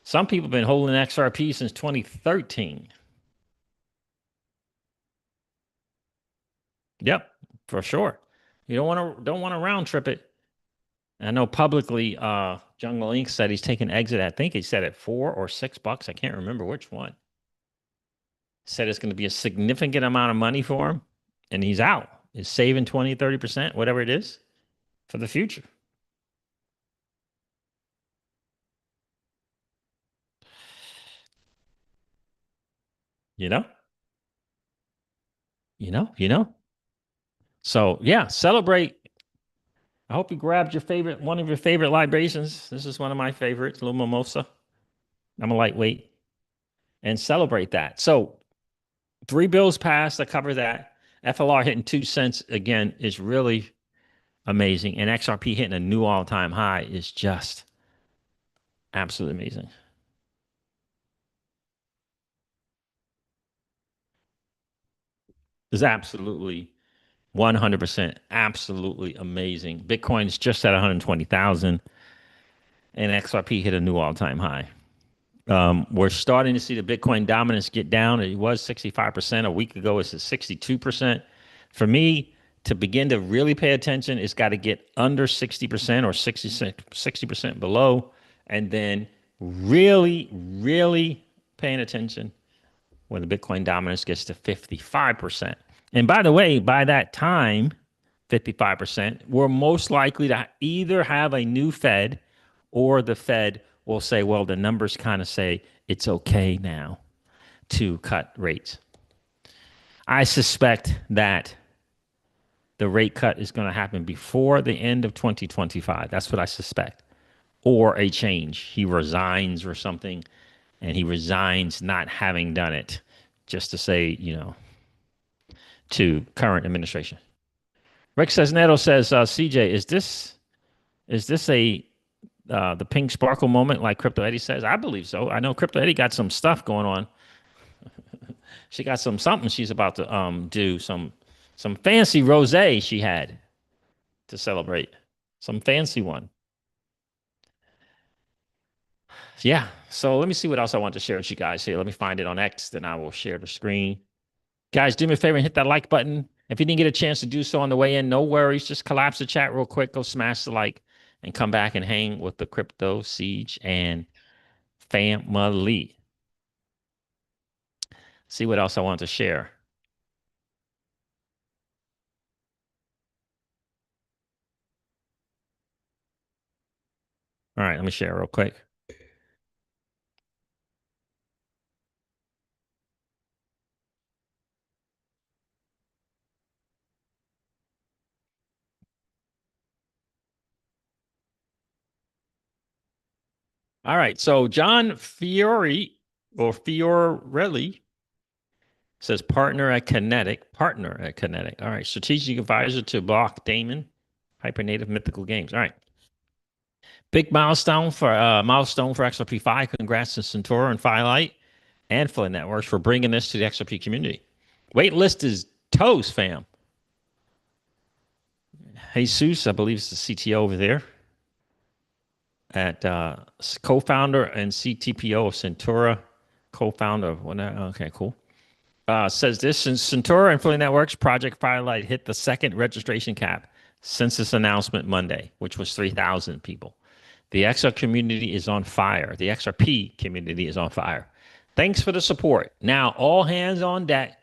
Some people have been holding XRP since 2013. Yep, for sure. You don't want to round trip it. I know publicly, Jungle Inc. said he's taking exit. I think he said at $4 or $6. I can't remember which one. Said it's going to be a significant amount of money for him, and he's out. He's saving 20, 30%, whatever it is, for the future. You know? So yeah, celebrate. I hope you grabbed one of your favorite libations. This is one of my favorites, a little mimosa. I'm a lightweight. And celebrate that. So 3 bills passed to cover that. FLR hitting 2 cents again is really amazing. And XRP hitting a new all-time high is just absolutely amazing. It's absolutely 100% absolutely amazing. Bitcoin is just at 120,000 and XRP hit a new all-time high. We're starting to see the Bitcoin dominance get down. It was 65% a week ago. It's at 62%. For me, to begin to really pay attention, it's got to get under 60% or 60% below. And then really, really paying attention when the Bitcoin dominance gets to 55%. And by the way, by that time, 55%, we're most likely to either have a new Fed or the Fed will say, well, the numbers kind of say it's okay now to cut rates. I suspect that the rate cut is going to happen before the end of 2025. That's what I suspect. Or a change. He resigns or something, and he resigns not having done it, just to say, to current administration. Rick says, Neto says, CJ, is this a the pink sparkle moment like Crypto Eddie says? I believe so. I know Crypto Eddie got some stuff going on. She got something she's about to do, some fancy rosé she had to celebrate. Some fancy one. Yeah. So let me see what else I want to share with you guys here. Let me find it on X, then I will share the screen. Guys, do me a favor and hit that like button. If you didn't get a chance to do so on the way in, no worries. Just collapse the chat real quick. Go smash the like and come back and hang with the CryptoCeej and family. See what else I want to share. All right, let me share real quick. All right, so John Fiorelli says partner at Kinetic. All right, strategic advisor to Block Damon, Hypernative Mythical Games. All right. Big milestone for XRP5. Congrats to Centaur and Firelight and Flare Networks for bringing this to the XRP community. Wait list is toast, fam. Jesus, I believe is the CTO over there at co-founder and CTPO of Centura, co-founder of okay, cool. Says this since Centura and Flare Networks Project Firelight hit the second registration cap since this announcement Monday, which was 3,000 people. The XR community is on fire. The XRP community is on fire. Thanks for the support. Now, all hands on deck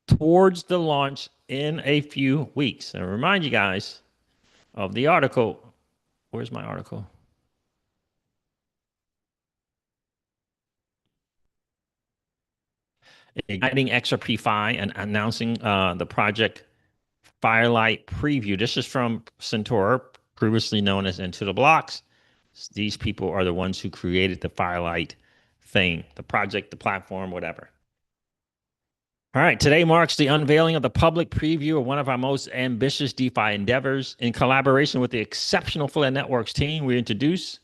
towards the launch in a few weeks. And I remind you guys of the article. Where's my article? Igniting XRP-Fi and announcing the project Firelight preview. This is from Centaur, previously known as Into the Blocks. These people are the ones who created the Firelight thing, the project, the platform, whatever. All right, today marks the unveiling of the public preview of one of our most ambitious DeFi endeavors. In collaboration with the exceptional FLR Networks team, we introduce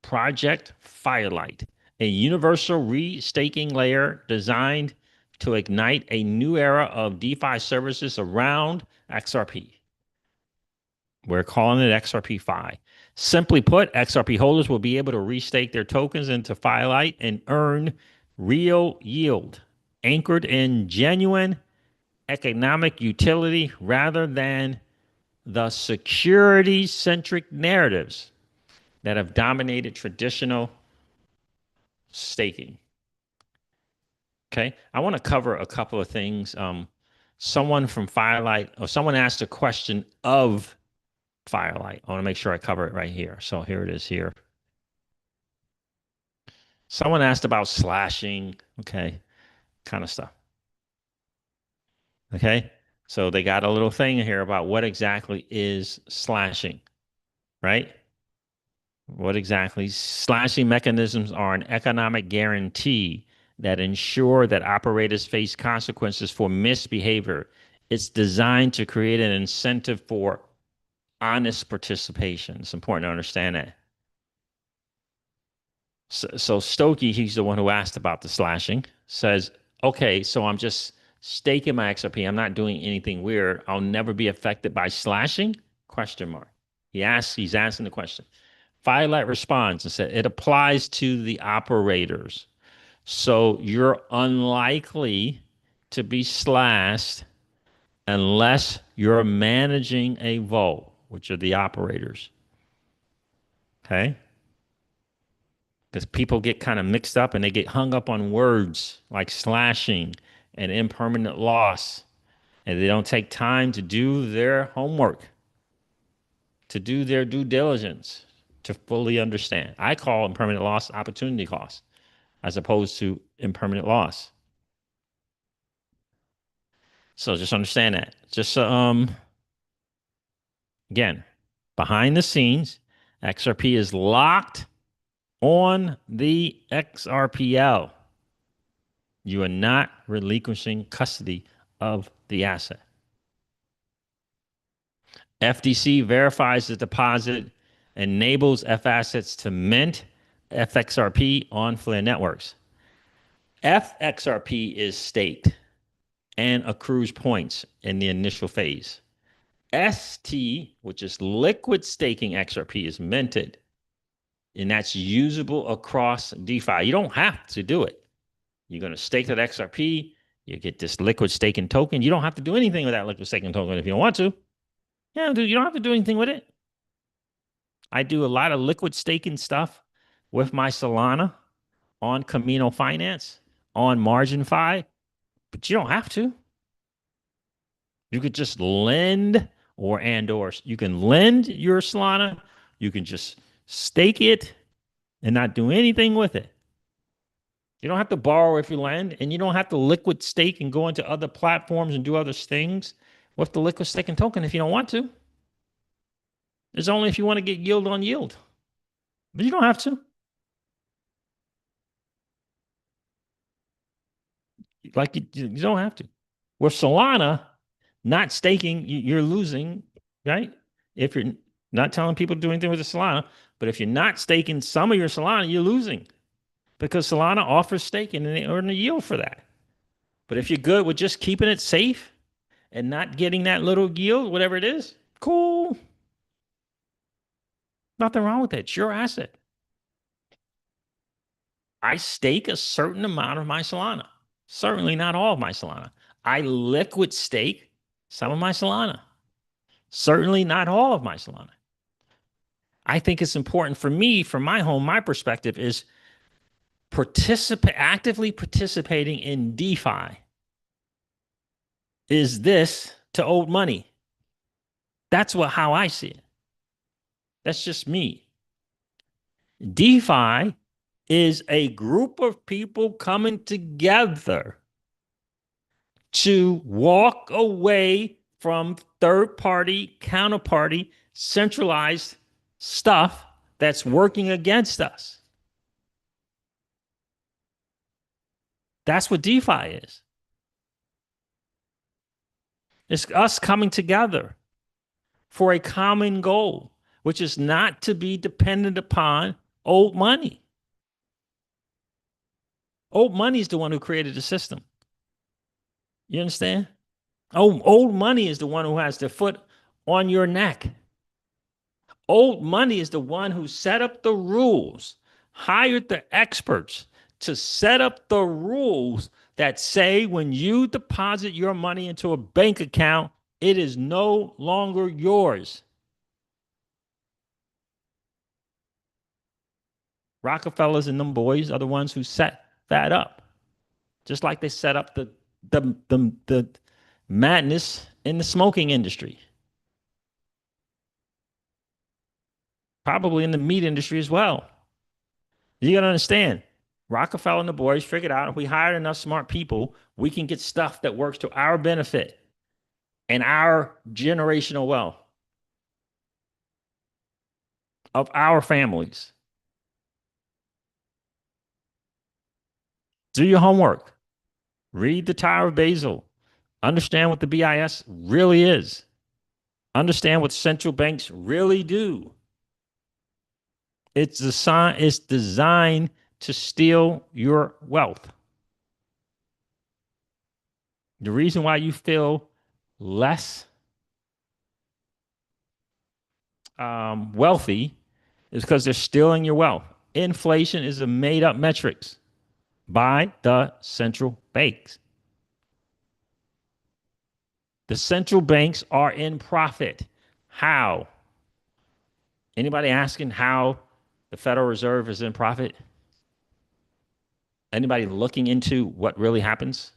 Project Firelight, a universal restaking layer designed to ignite a new era of DeFi services around XRP. We're calling it XRP Fi. Simply put, XRP holders will be able to restake their tokens into Firelight and earn real yield, anchored in genuine economic utility rather than the security-centric narratives that have dominated traditional staking. Okay, I want to cover a couple of things. Someone from Firelight, or someone asked a question of Firelight. I want to make sure I cover it right here. So here it is here. Someone asked about slashing, okay, kind of stuff. Okay, so they got a little thing here about what exactly is slashing, right? What exactly? Slashing mechanisms are an economic guarantee that ensure that operators face consequences for misbehavior. It's designed to create an incentive for honest participation. It's important to understand that. So Stokey, he's the one who asked about the slashing, says, okay, so I'm just staking my XRP. I'm not doing anything weird. I'll never be affected by slashing? Question mark. He's asking the question. Firelight responds and said, it applies to the operators. So you're unlikely to be slashed unless you're managing a vault, which are the operators. Okay? Because people get kind of mixed up and they get hung up on words like slashing and impermanent loss, and they don't take time to do their homework, to do their due diligence, to fully understand. I call impermanent loss opportunity cost as opposed to impermanent loss. So just understand that. Just again, behind the scenes, XRP is locked on the XRPL. You are not relinquishing custody of the asset. FDC verifies the deposit, enables F assets to mint FXRP on FLR networks. FXRP is staked and accrues points in the initial phase. ST, which is liquid staking XRP, is minted, and that's usable across DeFi. You don't have to do it. You're going to stake that XRP, you get this liquid staking token. You don't have to do anything with that liquid staking token if you don't want to. Yeah, dude, you don't have to do anything with it. I do a lot of liquid staking stuff with my Solana on Camino Finance, on MarginFi, but you don't have to. You could just lend or you can lend your Solana. You can just stake it and not do anything with it. You don't have to borrow if you lend, and you don't have to liquid stake and go into other platforms and do other things with the liquid staking token if you don't want to. It's only if you want to get yield on yield, but you don't have to. Like you don't have to. With Solana, not staking, you're losing, right? If you're not telling people to do anything with the Solana, but if you're not staking some of your Solana, you're losing because Solana offers staking and they earn a yield for that. But if you're good with just keeping it safe and not getting that little yield, whatever it is, cool. Nothing wrong with it. It's your asset. I stake a certain amount of my Solana. Certainly not all of my Solana. I liquid stake some of my Solana. Certainly not all of my Solana. I think it's important for me, from my perspective, is actively participating in DeFi. Is this to old money? That's how I see it. That's just me. DeFi is a group of people coming together to walk away from third-party, counterparty, centralized stuff that's working against us. That's what DeFi is. It's us coming together for a common goal, which is not to be dependent upon old money. Old money is the one who created the system. You understand? Old money is the one who has their foot on your neck. Old money is the one who set up the rules, hired the experts to set up the rules that say when you deposit your money into a bank account, it is no longer yours. Rockefellers and them boys are the ones who set that up. Just like they set up the madness in the smoking industry. Probably in the meat industry as well. You got to understand, Rockefeller and the boys figured out if we hired enough smart people, we can get stuff that works to our benefit and our generational wealth of our families. Do your homework. Read the Tower of Basel. Understand what the BIS really is. Understand what central banks really do. It's designed to steal your wealth. The reason why you feel less wealthy is because they're stealing your wealth. Inflation is a made-up metrics by the central banks. The central banks are in profit. How? Anybody asking how the Federal Reserve is in profit? Anybody looking into what really happens?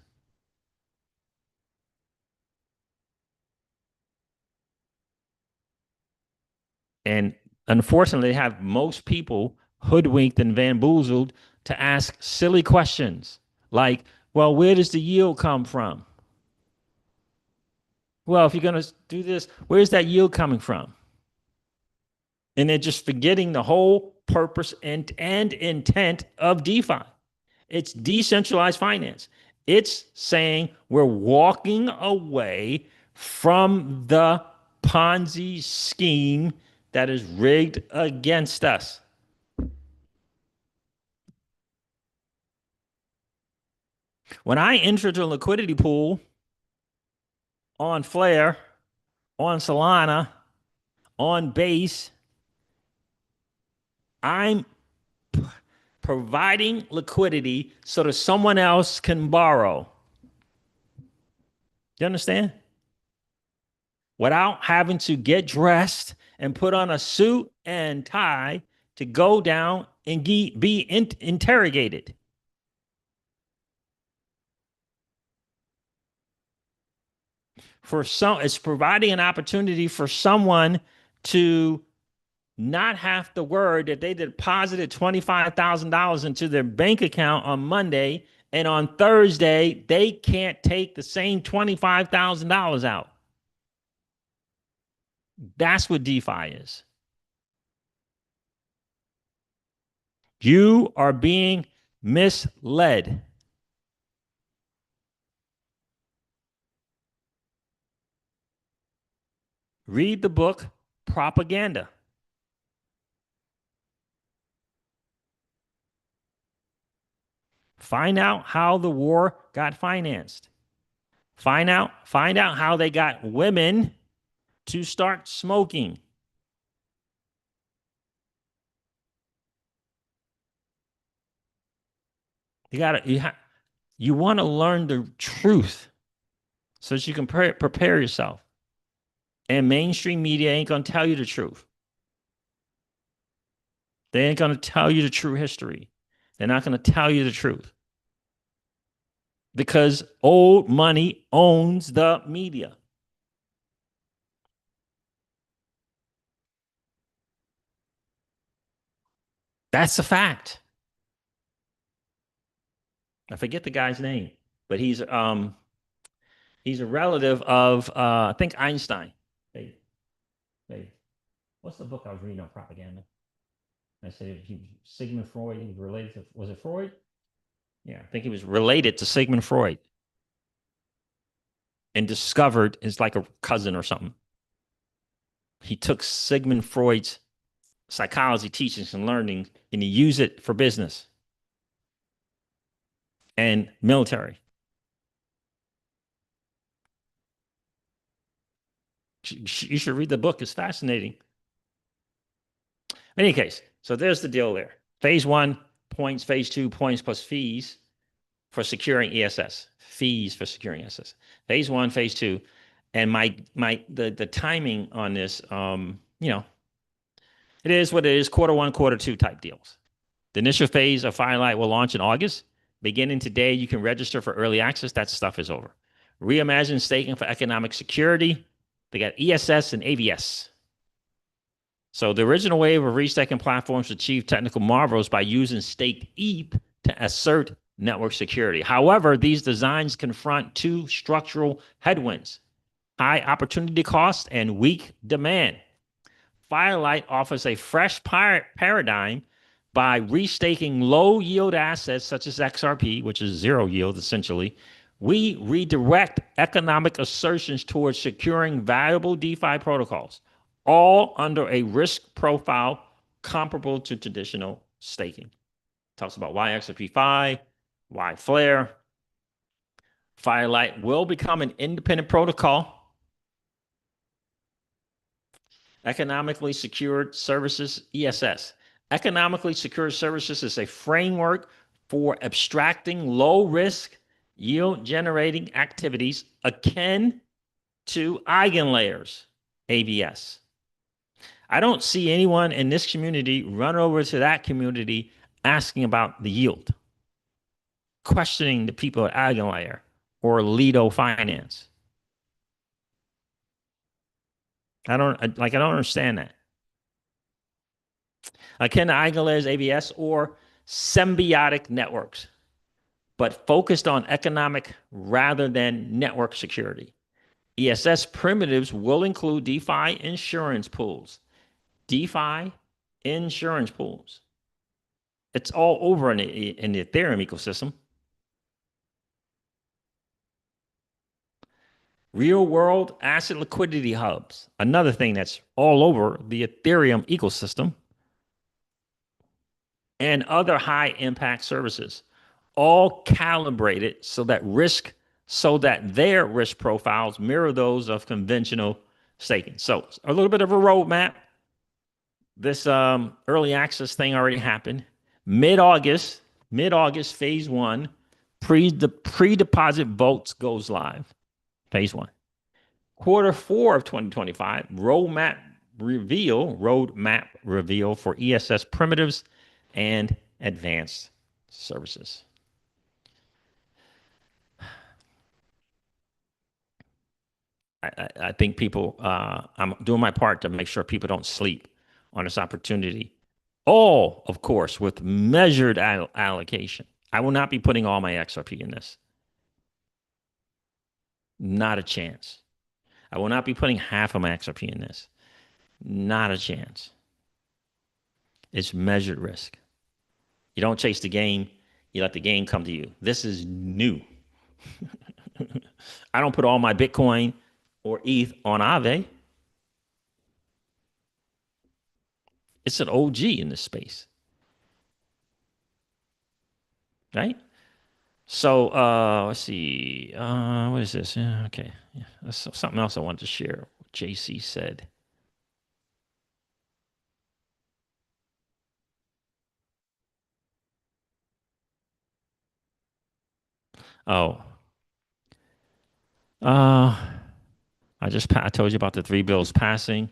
And unfortunately, they have most people hoodwinked and bamboozled to ask silly questions like, well, where does the yield come from? Well, if you're going to do this, where's that yield coming from? And they're just forgetting the whole purpose and intent of DeFi. It's decentralized finance. It's saying we're walking away from the Ponzi scheme that is rigged against us. When I entered a liquidity pool on Flare, on Solana, on Base, I'm providing liquidity so that someone else can borrow. You understand? Without having to get dressed and put on a suit and tie to go down and be interrogated. It's providing an opportunity for someone to not have to worry that they deposited $25,000 into their bank account on Monday, and on Thursday, they can't take the same $25,000 out. That's what DeFi is. You are being misled. Read the book Propaganda. Find out how the war got financed. Find out how they got women to start smoking. You want to learn the truth so that you can prepare yourself. And mainstream media ain't going to tell you the truth. They ain't going to tell you the true history. They're not going to tell you the truth. Because old money owns the media. That's a fact. I forget the guy's name, but he's a relative of I think Einstein. Hey, what's the book I was reading on propaganda? I said Sigmund Freud. He was related to, was it Freud? Yeah, I think he was related to Sigmund Freud and discovered is like a cousin or something. He took Sigmund Freud's psychology teachings and learning and he used it for business and military. You should read the book. It's fascinating. In any case, so there's the deal there. Phase 1, points. Phase 2, points plus fees for securing ESS. Fees for securing ESS. Phase 1, phase 2. And the timing on this, it is what it is, quarter 1, quarter 2 type deals. The initial phase of Firelight will launch in August. Beginning today, you can register for early access. That stuff is over. Reimagine staking for economic security. They got ESS and AVS. So the original wave of restaking platforms achieved technical marvels by using staked ETH to assert network security. However, these designs confront two structural headwinds: high opportunity cost and weak demand. Firelight offers a fresh paradigm by restaking low yield assets such as XRP, which is zero yield essentially. We redirect economic assertions towards securing valuable DeFi protocols, all under a risk profile comparable to traditional staking. Talks about why XRP-Fi, why FLR. Firelight will become an independent protocol. Economically Secured Services, ESS. Economically Secured Services is a framework for abstracting low-risk, yield-generating activities akin to eigenlayers, AVS. I don't see anyone in this community run over to that community asking about the yield, questioning the people at Eigenlayer or Lido Finance. I don't understand that. Akin to Eigenlayer's AVS or symbiotic networks, but focused on economic rather than network security. ESS primitives will include DeFi insurance pools. DeFi insurance pools. It's all over in the Ethereum ecosystem. Real world asset liquidity hubs. Another thing that's all over the Ethereum ecosystem. And other high impact services, all calibrated so that their risk profiles mirror those of conventional staking. So a little bit of a roadmap. This early access thing already happened. Mid-August, phase 1, pre-deposit votes goes live. Phase 1. Quarter 4 of 2025, roadmap reveal for ESS primitives and advanced services. I think people, I'm doing my part to make sure people don't sleep on this opportunity. All, of course, with measured allocation. I will not be putting all my XRP in this. Not a chance. I will not be putting half of my XRP in this. Not a chance. It's measured risk. You don't chase the game. You let the game come to you. This is new. I don't put all my Bitcoin or ETH on Aave. It's an OG in this space. Right? So let's see. What is this? Yeah, okay. Yeah. That's something else I wanted to share. What JC said. Oh. I told you about the 3 bills passing.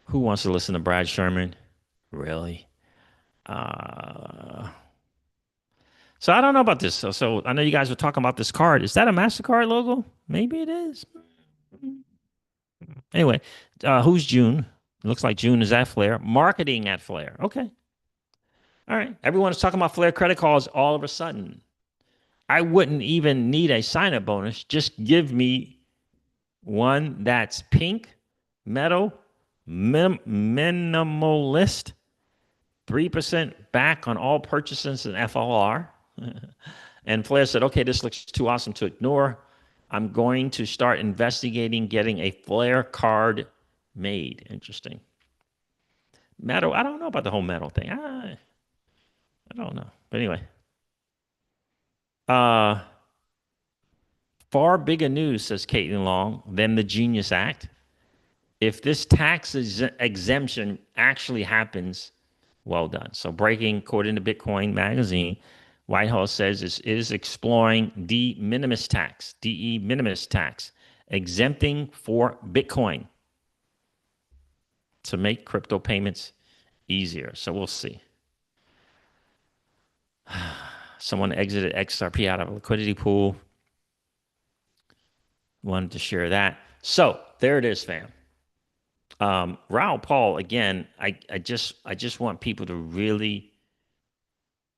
Who wants to listen to Brad Sherman? Really? So I don't know about this. So I know you guys were talking about this card. Is that a MasterCard logo? Maybe it is. Anyway, who's June? It looks like June is at FLR. Marketing at FLR. Okay. All right. Everyone is talking about FLR credit cards all of a sudden. I wouldn't even need a sign-up bonus. Just give me one that's pink, metal, minimalist, 3% back on all purchases in FLR. And Flair said, okay, this looks too awesome to ignore. I'm going to start investigating getting a Flair card made. Interesting. Metal, I don't know about the whole metal thing. I don't know. But anyway. Far bigger news, says Caitlin Long, than the Genius Act. If this tax exemption actually happens, well done. So breaking, according to Bitcoin Magazine, White House says it is exploring de minimis tax, DE minimis tax, exempting for Bitcoin to make crypto payments easier. So we'll see. Someone exited XRP out of a liquidity pool. Wanted to share that. So there it is, fam. Raoul Paul, again, I just want people to really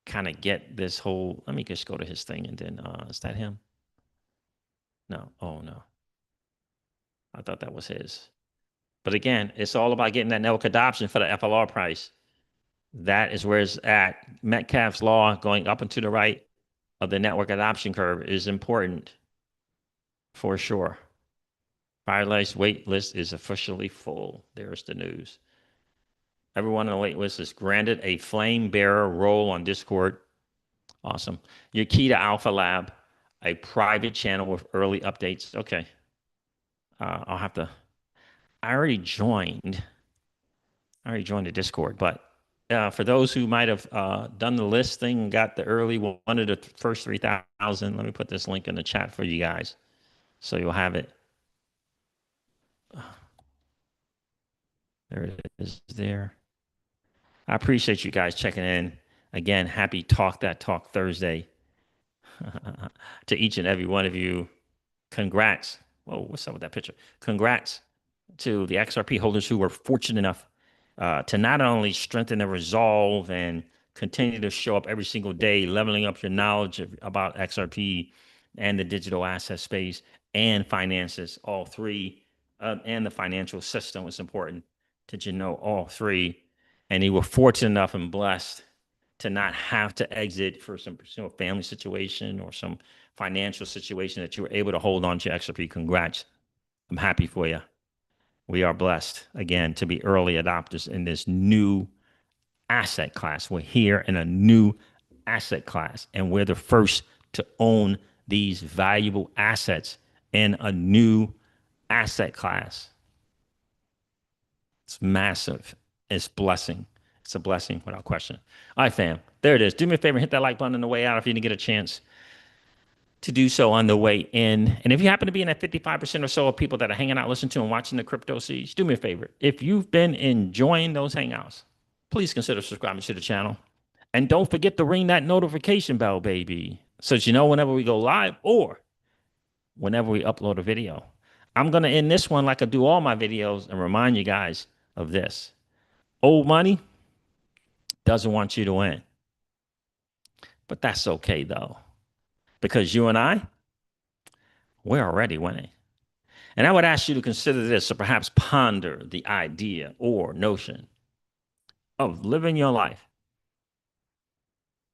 kind of get this whole, let me just go to his thing and then, is that him? No. Oh, no. I thought that was his. But again, it's all about getting that network adoption for the FLR price. That is where it's at. Metcalfe's law going up and to the right of the network adoption curve is important for sure. Firelight's wait list is officially full. There's the news. Everyone on the wait list is granted a flame bearer role on Discord. Awesome. Your key to Alpha Lab, a private channel with early updates. Okay. I'll have to. I already joined the Discord, but for those who might have done the list thing and got the early one of the first 3,000, let me put this link in the chat for you guys, so you'll have it. There it is. There. I appreciate you guys checking in. Again, happy Talk That Talk Thursday to each and every one of you. Congrats. Whoa, what's up with that picture? Congrats to the XRP holders who were fortunate enough to not only strengthen their resolve and continue to show up every single day, leveling up your knowledge about XRP and the digital asset space and finances, all three, and the financial system was important. Did you know all three? And you were fortunate enough and blessed to not have to exit for some family situation or some financial situation, that you were able to hold on to XRP. Congrats. I'm happy for you. We are blessed, again, to be early adopters in this new asset class. We're here in a new asset class, and we're the first to own these valuable assets in a new asset class. It's massive. It's blessing. It's a blessing without question. All right, fam. There it is. Do me a favor, hit that like button on the way out if you didn't get a chance to do so on the way in. And if you happen to be in that 55% or so of people that are hanging out, listening to and watching the CryptoCeej, do me a favor. If you've been enjoying those hangouts, please consider subscribing to the channel. And don't forget to ring that notification bell, baby, so that you know whenever we go live or whenever we upload a video. I'm going to end this one like I do all my videos and remind you guys of this. Old money doesn't want you to win. But that's okay, though, because you and I, we're already winning. And I would ask you to consider this, or perhaps ponder the idea or notion of living your life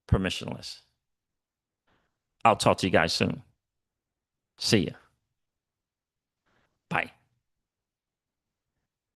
permissionless. I'll talk to you guys soon. See ya.